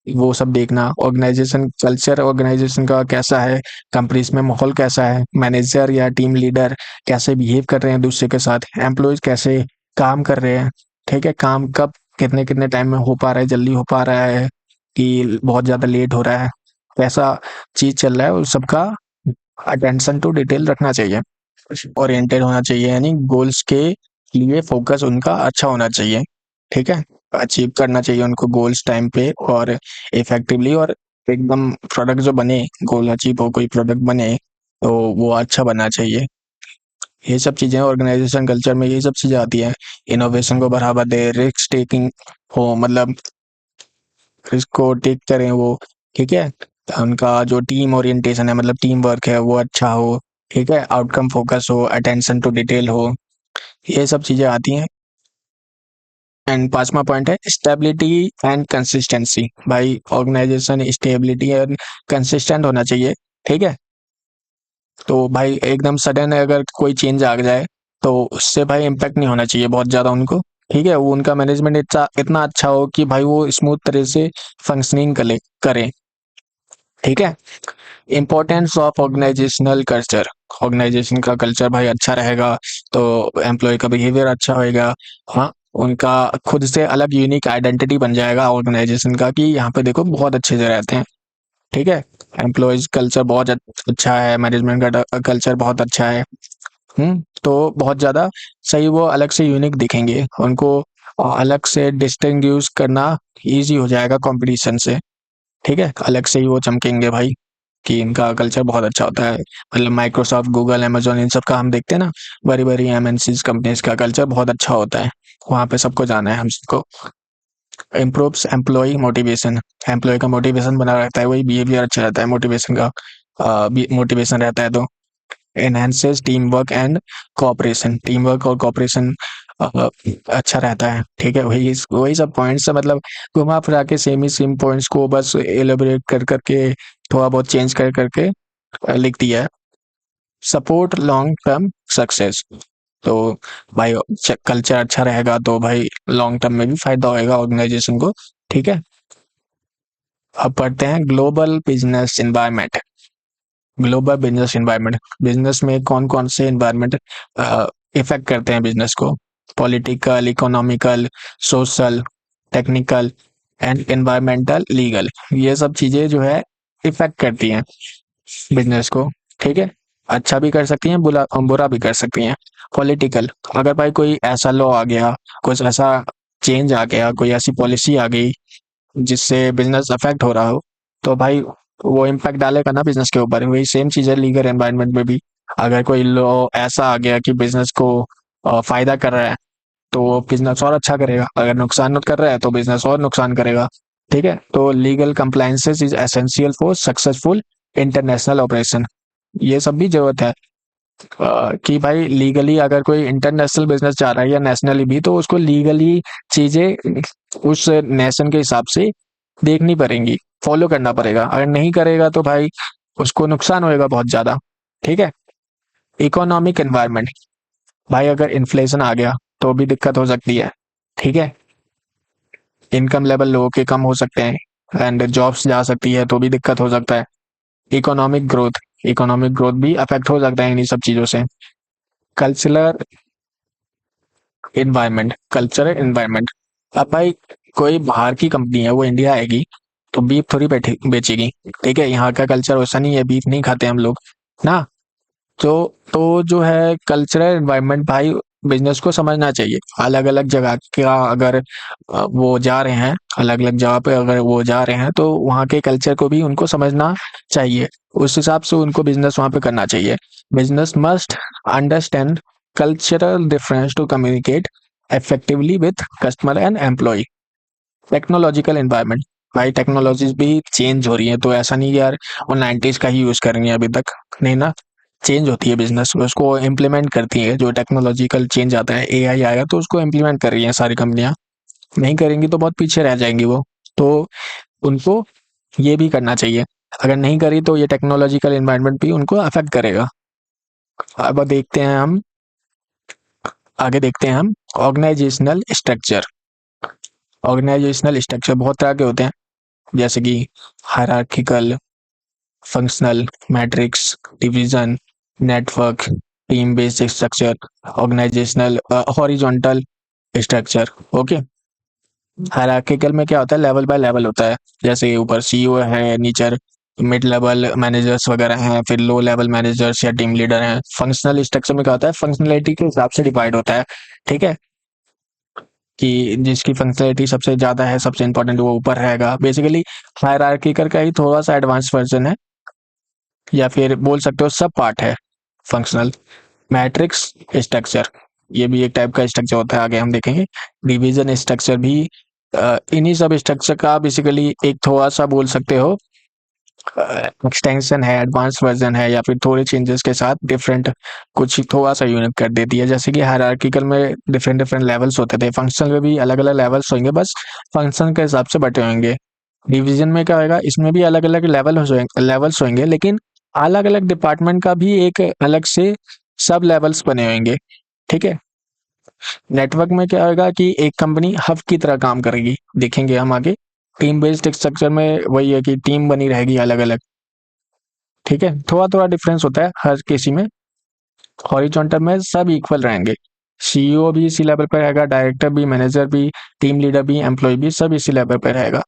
वो सब देखना। ऑर्गेनाइजेशन कल्चर ऑर्गेनाइजेशन का कैसा है, कंपनीज में माहौल कैसा है, मैनेजर या टीम लीडर कैसे बिहेव कर रहे हैं दूसरे के साथ, एम्प्लॉयज कैसे काम कर रहे हैं, ठीक है, काम कब कितने कितने टाइम में हो पा रहा है, जल्दी हो पा रहा है कि बहुत ज़्यादा लेट हो रहा है, कैसा चीज़ चल रहा है, उस सबका अटेंशन टू डिटेल रखना चाहिए। ओरिएंटेड होना चाहिए, यानी गोल्स के लिए फोकस उनका अच्छा होना चाहिए, ठीक है। अचीव करना चाहिए उनको गोल्स टाइम पे और इफेक्टिवली, और एकदम प्रोडक्ट जो बने, गोल अचीव हो, कोई प्रोडक्ट बने तो वो अच्छा बनना चाहिए। ये सब चीज़ें ऑर्गेनाइजेशन कल्चर में, ये सब चीज़ें आती हैं। इनोवेशन को बढ़ावा दे, रिस्क टेकिंग हो, मतलब रिस्क को टेक करें वो, ठीक है। उनका जो टीम ओरिएंटेशन है, मतलब टीम वर्क है, वो अच्छा हो, ठीक है, आउटकम फोकस हो, अटेंशन टू डिटेल हो, ये सब चीज़ें आती हैं। एंड पांचवा पॉइंट है स्टेबिलिटी एंड कंसिस्टेंसी। भाई ऑर्गेनाइजेशन स्टेबिलिटी एंड कंसिस्टेंट होना चाहिए, ठीक है। तो भाई एकदम सडन अगर कोई चेंज आ जाए तो उससे भाई इम्पैक्ट नहीं होना चाहिए बहुत ज़्यादा उनको, ठीक है। वो उनका मैनेजमेंट इतना इतना अच्छा हो कि भाई वो स्मूथ तरह से फंक्शनिंग करें, ठीक है। Importance of organisational culture. Organisation का कल्चर भाई अच्छा रहेगा तो एम्प्लॉय का बिहेवियर अच्छा होएगा। हाँ, उनका खुद से अलग यूनिक आइडेंटिटी बन जाएगा ऑर्गेनाइजेशन का, कि यहाँ पे देखो बहुत अच्छे से रहते हैं, ठीक है। एम्प्लॉयज कल्चर बहुत अच्छा है, मैनेजमेंट का कल्चर बहुत अच्छा है। तो बहुत ज़्यादा सही, वो अलग से यूनिक दिखेंगे उनको, अलग से डिस्टिंग्विश करना इजी हो जाएगा कंपटीशन से, ठीक है। अलग से ही वो चमकेंगे भाई, कि इनका कल्चर बहुत अच्छा होता है। मतलब माइक्रोसॉफ्ट, गूगल, अमेजोन, इन सब का हम देखते हैं ना, बड़ी बड़ी एमएनसीज कंपनीज का कल्चर बहुत अच्छा होता है, वहाँ पे सबको जाना है हम सबको। Improves employee motivation. एम्प्लॉय का मोटिवेशन बना रहता है, वही बिहेवियर अच्छा रहता है, मोटिवेशन का मोटिवेशन रहता है तो enhances team work and cooperation. Team work और कोऑपरेशन अच्छा रहता है, ठीक है। वही वही सब पॉइंट्स है, मतलब घुमा फिरा के सेम ही सेम पॉइंट्स को बस एलिब्रेट कर करके, थोड़ा बहुत चेंज कर करके लिख दिया है। Support long term success. तो भाई कल्चर अच्छा रहेगा तो भाई लॉन्ग टर्म में भी फायदा होएगा ऑर्गेनाइजेशन को, ठीक है। अब पढ़ते हैं global business environment. Global business environment, business में कौन कौन से एनवायरनमेंट इफेक्ट करते हैं बिजनेस को। Political, economical, social, technical and environmental, legal, ये सब चीजें जो है इफेक्ट करती हैं बिजनेस को, ठीक है। अच्छा भी कर सकती हैं, बुरा बुरा भी कर सकती हैं। पॉलिटिकल, अगर भाई कोई ऐसा लॉ आ गया, कुछ ऐसा चेंज आ गया, कोई ऐसी पॉलिसी आ गई जिससे बिजनेस अफेक्ट हो रहा हो, तो भाई वो इम्पैक्ट डालेगा ना बिजनेस के ऊपर। वही सेम चीज है लीगल एनवायरनमेंट में भी। अगर कोई लॉ ऐसा आ गया कि बिजनेस को फायदा कर रहा है, तो वो बिजनेस और अच्छा करेगा, अगर नुकसान कर रहा है तो बिजनेस और नुकसान करेगा, ठीक है। तो legal compliances is essential for successful international operation. ये सब भी जरूरत है कि भाई लीगली अगर कोई इंटरनेशनल बिजनेस जा रहा है या नेशनली भी, तो उसको लीगली चीजें उस नेशन के हिसाब से देखनी पड़ेंगी, फॉलो करना पड़ेगा। अगर नहीं करेगा तो भाई उसको नुकसान होएगा बहुत ज्यादा, ठीक है। इकोनॉमिक एनवायरनमेंट, भाई अगर इन्फ्लेशन आ गया तो भी दिक्कत हो सकती है, ठीक है। इनकम लेवल लोगों के कम हो सकते हैं एंड जॉब्स जा सकती है तो भी दिक्कत हो सकता है। इकोनॉमिक ग्रोथ, इकोनॉमिक ग्रोथ भी अफेक्ट हो सकता है इन्हीं सब चीजों से। कल्चरल इन्वायरमेंट, कल्चरल इन्वायरमेंट, अब भाई कोई बाहर की कंपनी है वो इंडिया आएगी तो बीफ थोड़ी बैठी बेचेगी, ठीक है। यहाँ का कल्चर वैसा नहीं है, बीफ नहीं खाते हम लोग ना। तो जो है कल्चरल इन्वायरमेंट भाई बिजनेस को समझना चाहिए। अलग अलग जगह का अगर वो जा रहे हैं, अलग अलग जगह पे अगर वो जा रहे हैं, तो वहाँ के कल्चर को भी उनको समझना चाहिए, उस हिसाब से उनको बिजनेस वहाँ पे करना चाहिए। Business must understand cultural difference to communicate effectively with customer and employee. Technological environment, भाई टेक्नोलॉजीज भी चेंज हो रही है, तो ऐसा नहीं यार वो 90s का ही यूज कर रही है अभी तक, नहीं ना। चेंज होती है बिजनेस, उसको इम्प्लीमेंट करती है। जो टेक्नोलॉजिकल चेंज आता है, एआई आएगा तो उसको इम्प्लीमेंट कर रही है सारी कंपनियां। नहीं करेंगी तो बहुत पीछे रह जाएंगी वो, तो उनको ये भी करना चाहिए। अगर नहीं करी तो ये टेक्नोलॉजिकल एनवायरनमेंट भी उनको अफेक्ट करेगा। अब देखते हैं हम, आगे देखते हैं हम ऑर्गेनाइजेशनल स्ट्रक्चर। ऑर्गेनाइजेशनल स्ट्रक्चर बहुत तरह के होते हैं, जैसे कि hierarchical, functional, matrix, division, network, team based structure, organisational horizontal structure, okay. Hierarchical में क्या होता है, लेवल बाय लेवल होता है, जैसे ऊपर सीईओ है, नीचे मिड लेवल मैनेजर्स वगैरह हैं, फिर लो लेवल मैनेजर्स या टीम लीडर हैं। फंक्शनल स्ट्रक्चर में क्या होता है, फंक्शनलिटी के हिसाब से डिवाइड होता है, ठीक है। कि जिसकी फंक्शनलिटी सबसे ज्यादा है, सबसे इंपॉर्टेंट, वो ऊपर रहेगा। बेसिकली हायरार्किकल का ही थोड़ा सा एडवांस वर्जन है, या फिर बोल सकते हो सब पार्ट है फंक्शनल। मैट्रिक्स स्ट्रक्चर, ये भी एक टाइप का स्ट्रक्चर होता है, आगे हम देखेंगे। डिवीजन स्ट्रक्चर भी इन्हीं सब स्ट्रक्चर का बेसिकली एक थोड़ा सा बोल सकते हो एक्सटेंशन है, एडवांस वर्जन है, या फिर थोड़े चेंजेस के साथ डिफरेंट कुछ थोड़ा सा यूनिक कर देती है। जैसे कि हायरार्किकल में डिफरेंट डिफरेंट लेवल्स होते थे, फंक्शनल में भी अलग अलग लेवल्स होंगे, बस फंक्शन के हिसाब से बटे होंगे। डिवीजन में क्या होगा, इसमें भी अलग अलग लेवल्स होंगे, लेकिन अलग अलग डिपार्टमेंट का भी एक अलग से सब लेवल्स बने होंगे। ठीक है। नेटवर्क में क्या होगा कि एक कंपनी हब की तरह काम करेगी, देखेंगे हम आगे। टीम बेस्ड स्ट्रक्चर में वही है कि टीम बनी रहेगी अलग अलग। ठीक है, थोड़ा थोड़ा डिफरेंस होता है हर किसी में। हॉरिजॉन्टल में सब इक्वल रहेंगे, सीईओ भी इसी लेवल पर रहेगा, डायरेक्टर भी, मैनेजर भी, टीम लीडर भी, एम्प्लॉय भी, सब इसी लेवल पर रहेगा।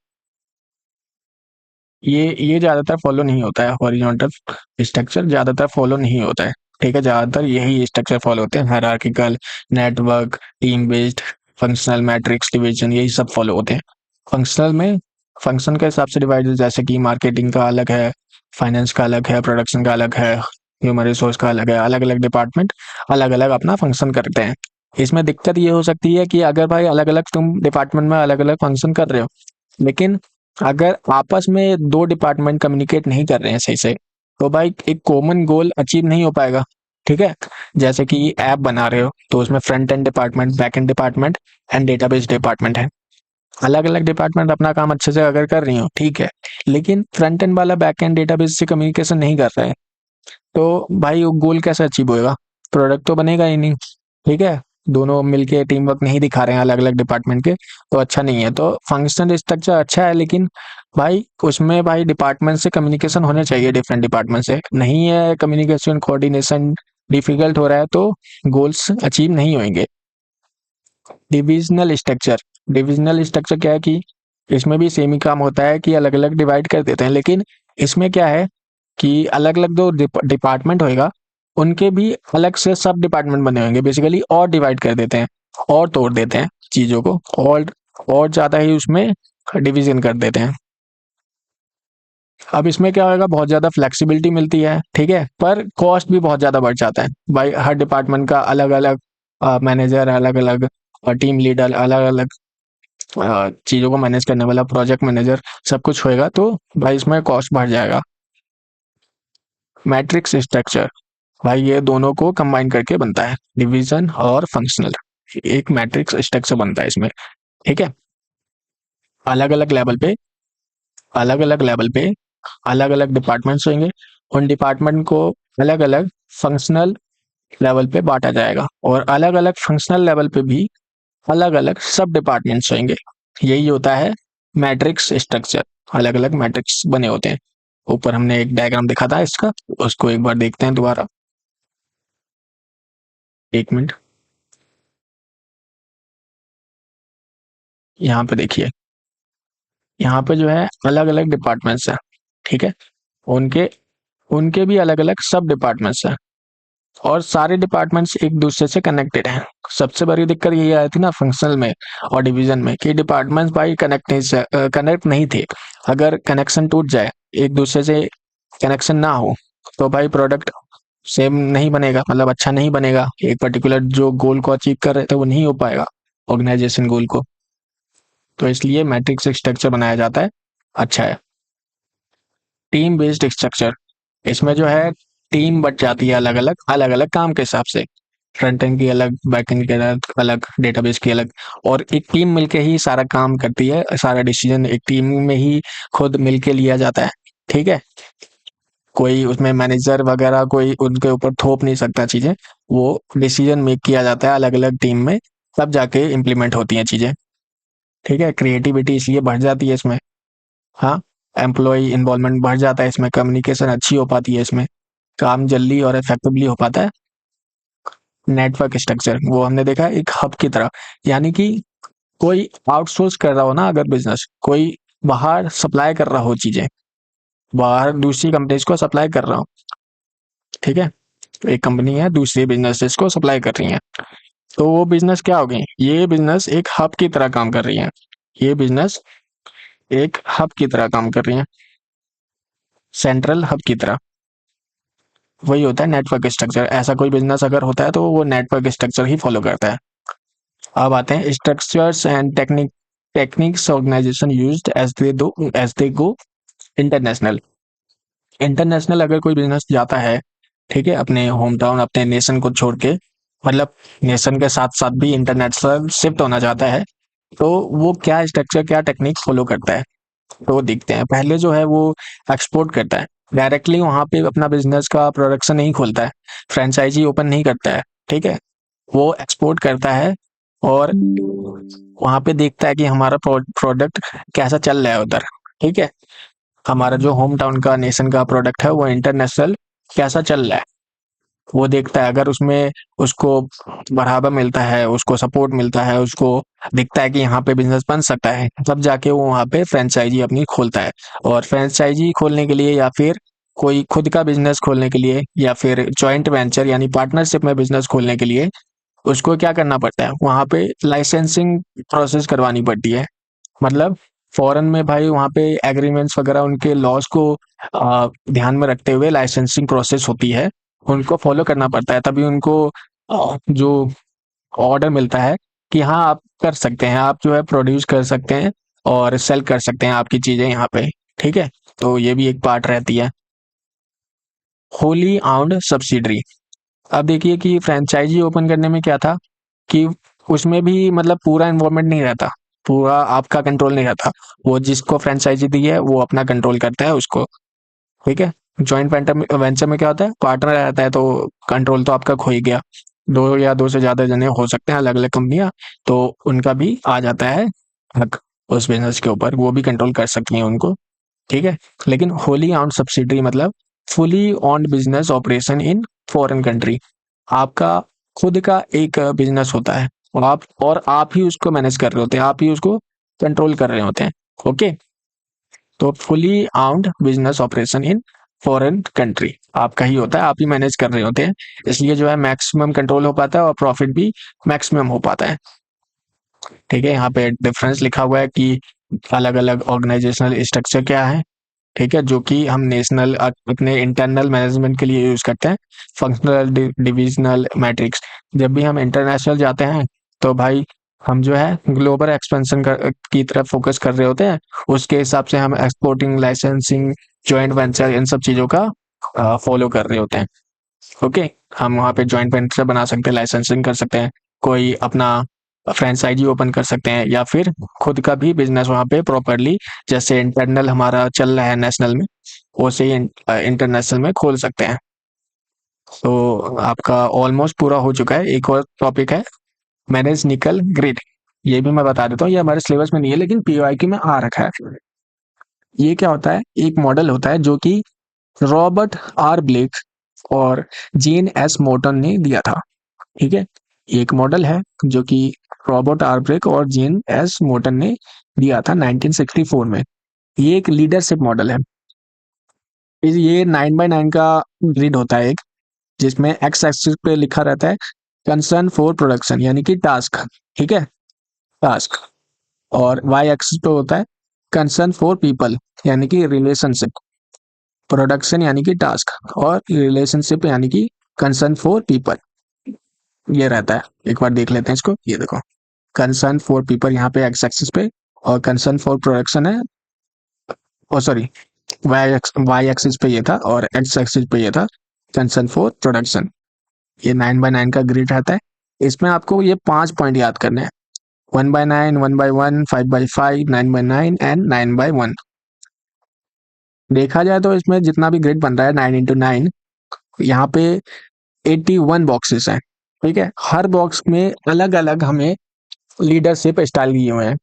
ये ज़्यादातर फॉलो नहीं होता है, हॉरिजॉन्टल स्ट्रक्चर ज़्यादातर फॉलो नहीं होता है। ठीक है, ज़्यादातर यही स्ट्रक्चर फॉलो होते हैं, hierarchical, network, team based, functional, matrix division, यही सब फॉलो होते हैं। फंक्शनल में फंक्शन के हिसाब से डिवाइड, जैसे कि मार्केटिंग का अलग है, फाइनेंस का अलग है, प्रोडक्शन का अलग है, ह्यूमन रिसोर्स का अलग है, अलग अलग डिपार्टमेंट अलग अलग अपना फंक्शन करते हैं। इसमें दिक्कत ये हो सकती है कि अगर भाई अलग अलग तुम डिपार्टमेंट में अलग अलग फंक्शन कर रहे हो, लेकिन अगर आपस में दो डिपार्टमेंट कम्युनिकेट नहीं कर रहे हैं सही से, तो भाई एक कॉमन गोल अचीव नहीं हो पाएगा। ठीक है, जैसे कि ऐप बना रहे हो तो उसमें front end department, back and department and database department है। अलग अलग डिपार्टमेंट अपना काम अच्छे से अगर कर रही हो, ठीक है, लेकिन फ्रंट एंड वाला बैक एंड डेटाबेस से कम्युनिकेशन नहीं कर रहा है, तो भाई वो गोल कैसे अचीव होएगा, प्रोडक्ट तो बनेगा ही नहीं। ठीक है, दोनों मिलके टीम वर्क नहीं दिखा रहे हैं अलग अलग डिपार्टमेंट के, तो अच्छा नहीं है। तो फंक्शनल स्ट्रक्चर अच्छा है, लेकिन भाई उसमें भाई डिपार्टमेंट से कम्युनिकेशन होने चाहिए, डिफरेंट डिपार्टमेंट से नहीं है कम्युनिकेशन, कोऑर्डिनेशन डिफिकल्ट हो रहा है, तो गोल्स अचीव नहीं होंगे। डिविजनल स्ट्रक्चर क्या है कि इसमें भी सेम ही काम होता है कि अलग अलग डिवाइड कर देते हैं, लेकिन इसमें क्या है कि अलग अलग जो डिपार्टमेंट होएगा, उनके भी अलग से सब डिपार्टमेंट बने होंगे बेसिकली, और डिवाइड कर देते हैं और तोड़ देते हैं चीज़ों को, और ज़्यादा ही उसमें डिवीजन कर देते हैं। अब इसमें क्या होगा, बहुत ज़्यादा फ्लेक्सिबिलिटी मिलती है, ठीक है, पर कॉस्ट भी बहुत ज़्यादा बढ़ जाता है भाई। हर डिपार्टमेंट का अलग अलग मैनेजर, अलग अलग टीम लीडर, अलग अलग चीज़ों को मैनेज करने वाला प्रोजेक्ट मैनेजर, सब कुछ होएगा, तो भाई इसमें कॉस्ट बढ़ जाएगा। मैट्रिक्स स्ट्रक्चर, भाई ये दोनों को कंबाइन करके बनता है, डिवीजन और फंक्शनल, एक मैट्रिक्स स्ट्रक्चर बनता है इसमें। ठीक है, अलग अलग लेवल पे अलग अलग लेवल पे अलग अलग डिपार्टमेंट्स होंगे, उन डिपार्टमेंट को अलग अलग फंक्शनल लेवल पे बांटा जाएगा, और अलग अलग फंक्शनल लेवल पे भी अलग अलग सब डिपार्टमेंट्स होंगे। यही होता है मैट्रिक्स स्ट्रक्चर, अलग अलग मैट्रिक्स बने होते हैं। ऊपर हमने एक डायग्राम देखा था इसका, उसको एक बार देखते हैं दोबारा। एक मिनट, यहाँ पे देखिए, यहाँ पे जो है अलग अलग डिपार्टमेंट्स हैं। ठीक है, उनके उनके भी अलग अलग सब डिपार्टमेंट्स हैं, और सारे डिपार्टमेंट्स एक दूसरे से कनेक्टेड हैं। सबसे बड़ी दिक्कत यही आई थी ना फंक्शनल में और डिवीजन में, कि डिपार्टमेंट्स भाई कनेक्ट नहीं थे। अगर कनेक्शन टूट जाए, एक दूसरे से कनेक्शन ना हो, तो भाई प्रोडक्ट सेम नहीं बनेगा, मतलब अच्छा नहीं बनेगा, एक पर्टिकुलर जो गोल को अचीव कर रहे थे वो नहीं हो पाएगा, ऑर्गेनाइजेशन गोल को। तो इसलिए मैट्रिक्स स्ट्रक्चर बनाया जाता है, अच्छा है। टीम बेस्ड स्ट्रक्चर, इसमें जो है टीम बट जाती है अलग अलग, अलग अलग काम के हिसाब से, फ्रंट एंड की अलग, बैक एंड की अलग अलग, डेटाबेस की अलग, और एक टीम मिलके ही सारा काम करती है, सारा डिसीजन एक टीम में ही खुद मिलके लिया जाता है। ठीक है, कोई उसमें मैनेजर वगैरह कोई उनके ऊपर थोप नहीं सकता चीजें, वो डिसीजन मेक किया जाता है अलग अलग टीम में, तब जाके इम्प्लीमेंट होती हैं चीजें। ठीक है, क्रिएटिविटी इसलिए बढ़ जाती है इसमें। हाँ, एम्प्लॉय इन्वॉल्वमेंट बढ़ जाता है इसमें, कम्युनिकेशन अच्छी हो पाती है इसमें, काम जल्दी और इफेक्टिवली हो पाता है। नेटवर्क स्ट्रक्चर, वो हमने देखा है एक हब की तरह, यानी कि कोई आउटसोर्स कर रहा हो ना, अगर बिजनेस कोई बाहर सप्लाई कर रहा हो चीजें, बाहर दूसरी कंपनीज को सप्लाई कर रहा हो। ठीक है, एक कंपनी है दूसरी बिजनेसेस को सप्लाई कर रही है, तो वो बिजनेस क्या हो गई, ये बिजनेस एक हब की तरह काम कर रही है, ये बिजनेस एक हब की तरह काम कर रही है, सेंट्रल हब की तरह। वही होता है नेटवर्क स्ट्रक्चर। ऐसा कोई बिजनेस अगर होता है तो वो नेटवर्क स्ट्रक्चर ही फॉलो करता है। अब आते हैं structures and techniques organisation used as they go international. International अगर कोई बिजनेस जाता है, ठीक है, अपने होम टाउन अपने नेशन को छोड़ के, मतलब नेशन के साथ साथ भी इंटरनेशनल शिफ्ट होना चाहता है, तो वो क्या स्ट्रक्चर क्या टेक्निक फॉलो करता है, तो वो देखते हैं। पहले जो है वो एक्सपोर्ट करता है, डायरेक्टली वहां पे अपना बिजनेस का प्रोडक्शन नहीं खोलता है, फ्रेंचाइजी ओपन नहीं करता है, ठीक है, वो एक्सपोर्ट करता है और वहां पे देखता है कि हमारा प्रोडक्ट कैसा चल रहा है उधर, ठीक है, हमारा जो होम टाउन का नेशन का प्रोडक्ट है वो इंटरनेशनल कैसा चल रहा है, वो देखता है। अगर उसमें उसको बढ़ावा मिलता है, उसको सपोर्ट मिलता है, उसको दिखता है कि यहाँ पे बिजनेस बन सकता है, तब जाके वो वहाँ पे फ्रेंचाइजी अपनी खोलता है। और फ्रेंचाइजी खोलने के लिए या फिर कोई खुद का बिजनेस खोलने के लिए या फिर जॉइंट वेंचर यानी पार्टनरशिप में बिजनेस खोलने के लिए उसको क्या करना पड़ता है, वहाँ पे लाइसेंसिंग प्रोसेस करवानी पड़ती है। मतलब फॉरेन में भाई वहाँ पे एग्रीमेंट्स वगैरह उनके लॉज को ध्यान में रखते हुए लाइसेंसिंग प्रोसेस होती है, उनको फॉलो करना पड़ता है, तभी उनको जो ऑर्डर मिलता है कि हाँ आप कर सकते हैं, आप जो है प्रोड्यूस कर सकते हैं और सेल कर सकते हैं आपकी चीजें यहाँ पे, ठीक है। तो ये भी एक पार्ट रहती है। होली आउंड सब्सिडरी, अब देखिए कि फ्रेंचाइजी ओपन करने में क्या था कि उसमें भी मतलब पूरा इन्वॉल्वमेंट नहीं रहता, पूरा आपका कंट्रोल नहीं रहता, वो जिसको फ्रेंचाइजी दी है वो अपना कंट्रोल करता है उसको, ठीक है। जॉइंट वेंचर वेंचर में क्या होता है, पार्टनर रहता है तो कंट्रोल तो आपका खो ही गया, दो या दो से ज्यादा जने हो सकते हैं अलग अलग कंपनियां, तो उनका भी आ जाता है हक उस बिजनेस के ऊपर, वो भी कंट्रोल कर सकती हैं उनको, ठीक है। लेकिन होली ऑन सब्सिडरी मतलब fully on business operation in foreign country, आपका खुद का एक बिजनेस होता है और आप ही उसको मैनेज कर रहे होते हैं, आप ही उसको कंट्रोल कर रहे होते हैं, ओके। तो fully आउंड business operation in foreign country आपका ही होता है, आप ही मैनेज कर रहे होते हैं, इसलिए जो है मैक्सिमम कंट्रोल हो पाता है और प्रॉफिट भी मैक्सिमम हो पाता है, ठीक है। यहाँ पे डिफरेंस लिखा हुआ है कि अलग अलग ऑर्गेनाइजेशनल स्ट्रक्चर क्या है, ठीक है, जो कि हम नेशनल अपने इंटरनल मैनेजमेंट के लिए यूज करते हैं। फंक्शनल डिविजनल मैट्रिक्स, जब भी हम इंटरनेशनल जाते हैं तो भाई हम जो है ग्लोबल एक्सपेंशन की तरफ फोकस कर रहे होते हैं, उसके हिसाब से हम एक्सपोर्टिंग लाइसेंसिंग जॉइंट वेंचर इन सब चीज़ों का फॉलो कर रहे होते हैं, ओके। हम वहाँ पे जॉइंट वेंचर बना सकते हैं, लाइसेंसिंग कर सकते हैं, कोई अपना फ्रेंचाइजी ओपन कर सकते हैं या फिर खुद का भी बिजनेस वहाँ पे प्रॉपरली, जैसे इंटरनल हमारा चल रहा है नेशनल में, वैसे ही इंटरनेशनल में खोल सकते हैं। तो आपका ऑलमोस्ट पूरा हो चुका है, एक और टॉपिक है मैनेज निकल ग्रिड, ये भी मैं बता देता हूँ, ये हमारे सिलेबस में नहीं है लेकिन पीवाईक्यू में आ रखा है। ये क्या होता है, एक मॉडल होता है जो कि रॉबर्ट आर ब्लेक और जेन एस मोर्टन ने दिया था, ठीक है। एक मॉडल है जो कि रॉबर्ट आर ब्रेक और जेन एस मोर्टन ने दिया था 1964 में। ये एक लीडरशिप मॉडल है। ये 9x9 का ग्रिड होता है एक, जिसमें एक्स एक्सिस पे लिखा रहता है कंसर्न फॉर प्रोडक्शन यानी कि टास्क, ठीक है, टास्क। और वाई एक्सिस पे होता है कंसर्न फॉर पीपल यानी कि रिलेशनशिप, प्रोडक्शन यानी कि टास्क और रिलेशनशिप यानी कि कंसर्न फॉर पीपल, ये रहता है। एक बार देख लेते हैं इसको, ये देखो कंसर्न फॉर पीपल यहाँ पे एक्स एक्सिस पे, और कंसर्न फॉर प्रोडक्शन है, ओ सॉरी, वाई एक्सिस पे ये था और एक्स एक्सिस पे ये था कंसर्न फॉर प्रोडक्शन। ये 9x9 का ग्रिड रहता है, इसमें आपको ये 5 पॉइंट याद करने हैं, 1/9, 1/1, 5/5, 9x9 एंड 9/1। देखा जाए तो इसमें जितना भी ग्रिड बन रहा है 9x9, यहाँ पे 81 बॉक्सेस हैं, ठीक है। हर बॉक्स में अलग अलग हमें लीडरशिप स्टाइल दिए हुए हैं,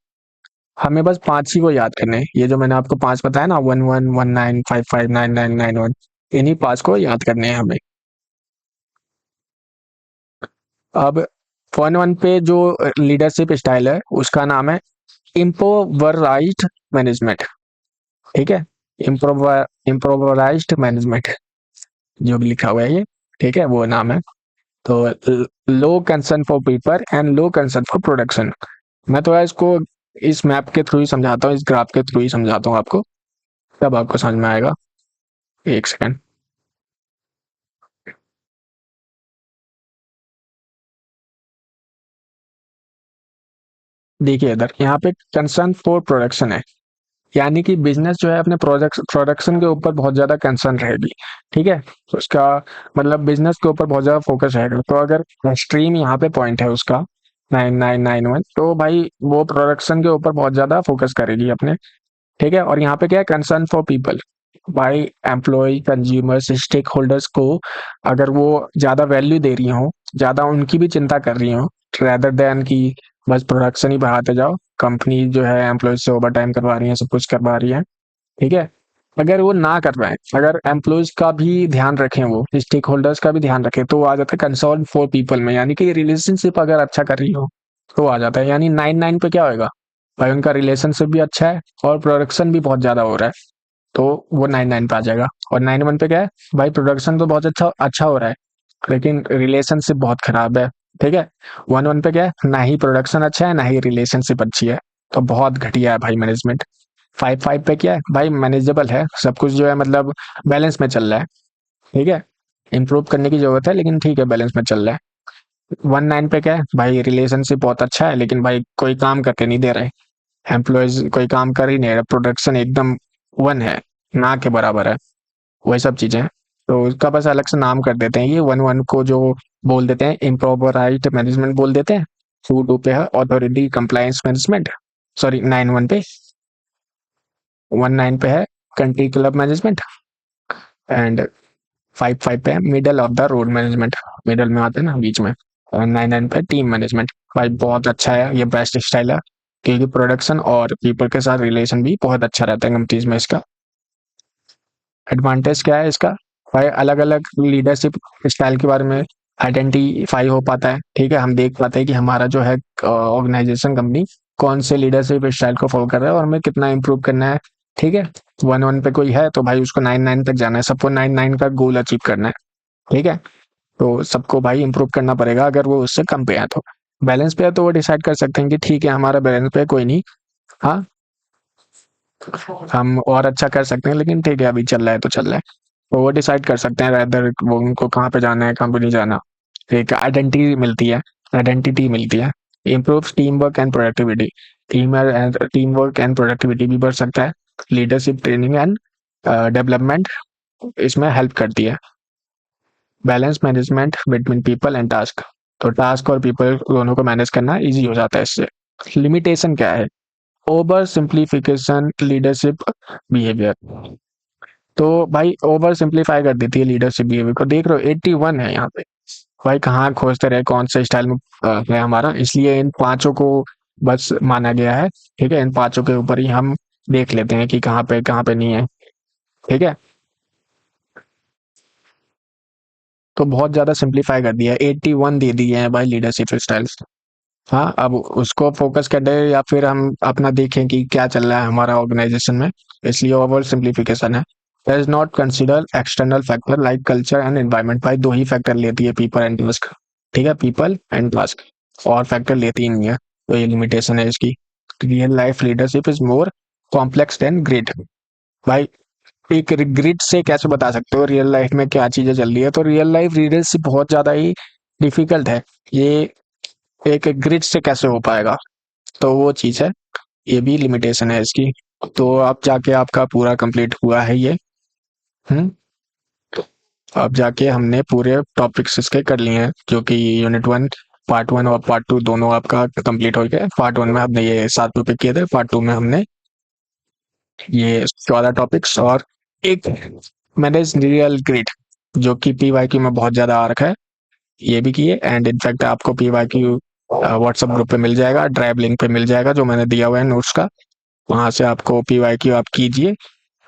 हमें बस 5 ही को याद करने हैं, ये जो मैंने आपको 5 बताया ना, 11, 19, 55, 99, 91, इन्हीं 5 को याद करने हैं हमें। अब पॉइंट 1 पे जो लीडरशिप स्टाइल है उसका नाम है इम्प्रोवराइज्ड मैनेजमेंट, ठीक है, इम्प्रोवराइज्ड मैनेजमेंट जो भी लिखा हुआ है ये, ठीक है, वो नाम है। तो low concern for people and low concern for production, मैं तो इसको इस मैप के थ्रू ही समझाता हूँ, इस ग्राफ के थ्रू ही समझाता हूँ आपको, तब आपको समझ में आएगा। एक सेकंड, देखिए इधर यहाँ पे कंसर्न फॉर प्रोडक्शन है, यानी कि बिजनेस जो है अपने प्रोडक्शन के ऊपर बहुत ज़्यादा कंसर्न रहेगी। ठीक है, उसका मतलब बिजनेस के ऊपर बहुत ज़्यादा फोकस रहेगा। तो अगर स्ट्रीम यहाँ पे पॉइंट है उसका 9991, तो भाई वो प्रोडक्शन के ऊपर बहुत ज़्यादा फोकस करेगी अपने। ठीक है, और यहाँ पे क्या है, कंसर्न फॉर पीपल, भाई एम्प्लॉय, कंज्यूमर्स, स्टेक होल्डर्स को अगर वो ज़्यादा वैल्यू दे रही हो, ज़्यादा उनकी भी चिंता कर रही हो, रेदर देन कि बस प्रोडक्शन ही बढ़ाते जाओ। कंपनी जो है एम्प्लॉय से ओवर टाइम करवा रही है, सब कुछ करवा रही है। ठीक है, अगर वो ना कर पाए, अगर एम्प्लॉयज का भी ध्यान रखें, वो स्टेक होल्डर्स का भी ध्यान रखें, तो वो आ जाता है कंसर्न फॉर पीपल में, यानी कि रिलेशनशिप अगर अच्छा कर रही हो तो आ जाता है। यानी 99 पे क्या होएगा, भाई उनका रिलेशनशिप भी अच्छा है और प्रोडक्शन भी बहुत ज़्यादा हो रहा है, तो वो 99 पे आ जाएगा। और 91 पे क्या है, भाई प्रोडक्शन तो बहुत अच्छा अच्छा हो रहा है लेकिन रिलेशनशिप बहुत खराब है। ठीक है, 11 पे क्या है, ना ही प्रोडक्शन अच्छा है ना ही रिलेशनशिप अच्छी है, तो बहुत घटिया है भाई मैनेजमेंट। 55 पे क्या है, भाई मैनेजेबल है, सब कुछ जो है मतलब बैलेंस में चल रहा है। ठीक है, इम्प्रूव करने की जरूरत है लेकिन ठीक है, बैलेंस में चल रहा है। 19 पे क्या है, भाई रिलेशनशिप बहुत अच्छा है लेकिन भाई कोई काम करके नहीं दे रहे, एम्प्लॉयज कोई काम कर ही नहीं रहा, प्रोडक्शन एकदम वन है, ना के बराबर है, वही सब चीजें। तो उसका बस अलग से नाम कर देते हैं, ये 11 को जो बोल देते हैं इम्प्रोपराइट मैनेजमेंट बोल देते हैं। 22 पे है अथॉरिटी कंप्लायंस मैनेजमेंट, सॉरी 91 पे, 19 पे है कंट्री क्लब मैनेजमेंट, एंड 55 पे है middle of the road management, middle में आते हैं ना बीच में। और 99 पे टीम मैनेजमेंट। भाई बहुत अच्छा है, ये बेस्ट स्टाइल है, क्योंकि प्रोडक्शन और पीपल के साथ रिलेशन भी बहुत अच्छा रहता है कंपनीज में। इसका एडवांटेज क्या है इसका, भाई अलग अलग लीडरशिप स्टाइल के बारे में आइडेंटिफाई हो पाता है। ठीक है, हम देख पाते हैं कि हमारा जो है ऑर्गेनाइजेशन, कंपनी कौन से लीडरशिप स्टाइल को फॉलो कर रहा है और हमें कितना इंप्रूव करना है। ठीक है, 11 पे कोई है तो भाई उसको 99 तक जाना है, सबको 99 का गोल अचीव करना है। ठीक है, तो सबको भाई इंप्रूव करना पड़ेगा, अगर वो उससे कम पे है तो। बैलेंस पे है तो वो डिसाइड कर सकते हैं कि ठीक है हमारा बैलेंस पे है, कोई नहीं, हाँ हम और अच्छा कर सकते हैं लेकिन ठीक है अभी चल रहा है तो चल रहा है। तो वो डिसाइड कर सकते हैं रेदर वो उनको कहाँ पे जाना है, कहाँ पे नहीं जाना। एक आइडेंटिटी मिलती है, आइडेंटिटी मिलती है। Improve team work and productivity, team work and productivity भी बढ़ सकता है। लीडरशिप ट्रेनिंग एंड डेवलपमेंट इसमें हेल्प करती है। Balance management between people and task, तो टास्क और पीपल दोनों को मैनेज करना इजी हो जाता है इससे। लिमिटेशन क्या है, ओवर सिंप्लीफिकेशन लीडरशिप बिहेवियर, तो भाई ओवर सिंप्लीफाई कर देती है लीडरशिप बिहेवियर को। देख रहे हो 81 है यहाँ पे, भाई कहाँ खोजते रहे कौन सा स्टाइल में है हमारा, इसलिए इन पांचों को बस माना गया है। ठीक है, इन पांचों के ऊपर ही हम देख लेते हैं कि कहाँ पे नहीं है। ठीक है, तो बहुत ज्यादा सिंप्लीफाई कर दिया है, 81 दे दिए हैं भाई लीडरशिप स्टाइल्स। हाँ, अब उसको फोकस कर दे या फिर हम अपना देखें कि क्या चल रहा है हमारा ऑर्गेनाइजेशन में, इसलिए ओवर सिंप्लीफिकेशन है। Does not consider external factor like culture and environment, भाई दो ही फैक्टर लेती है, पीपल एंड टास्क। ठीक है, पीपल एंड टास्क, और फैक्टर लेती ही नहीं है, तो ये लिमिटेशन है इसकी। Real life leadership is more complex than grid, भाई एक ग्रिड से कैसे बता सकते हो रियल लाइफ में क्या चीजें चल रही है, तो रियल लाइफ लीडरशिप बहुत ज्यादा ही डिफिकल्ट है, ये एक ग्रिड से कैसे हो पाएगा, तो वो चीज़ है, ये भी लिमिटेशन है इसकी। तो अब जाके आपका पूरा कंप्लीट हुआ है ये। हम्म, अब जाके हमने पूरे टॉपिक्स इसके कर लिए हैं, जो कि यूनिट 1 पार्ट 1 और पार्ट 2 दोनों आपका कंप्लीट हो गया। पार्ट 1 में हमने ये 7 टॉपिक किए थे, पार्ट 2 में हमने ये 14 टॉपिक्स और एक मैनेजरियल ग्रिड जो कि पीवाईक्यू में बहुत ज़्यादा आ रखा है, ये भी किए। एंड इनफैक्ट आपको पीवाईक्यू व्हाट्सएप ग्रुप पे मिल जाएगा, ड्राइव लिंक पे मिल जाएगा जो मैंने दिया हुआ है नोट्स का, वहाँ से आपको पीवाईक्यू आप कीजिए।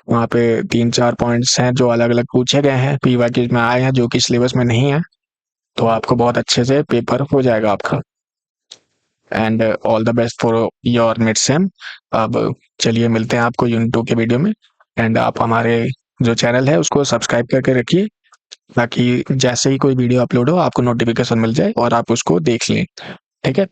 वहाँ पे 3-4 पॉइंट्स हैं जो अलग अलग पूछे गए हैं, पीवाईक्यू में आए हैं जो कि सिलेबस में नहीं है, तो आपको बहुत अच्छे से पेपर हो जाएगा आपका। And all the best for your mid sem. अब चलिए मिलते हैं आपको यूनिट 2 के वीडियो में। एंड आप हमारे जो चैनल है उसको सब्सक्राइब करके रखिए, ताकि जैसे ही कोई वीडियो अपलोड हो आपको नोटिफिकेशन मिल जाए और आप उसको देख लें। ठीक है।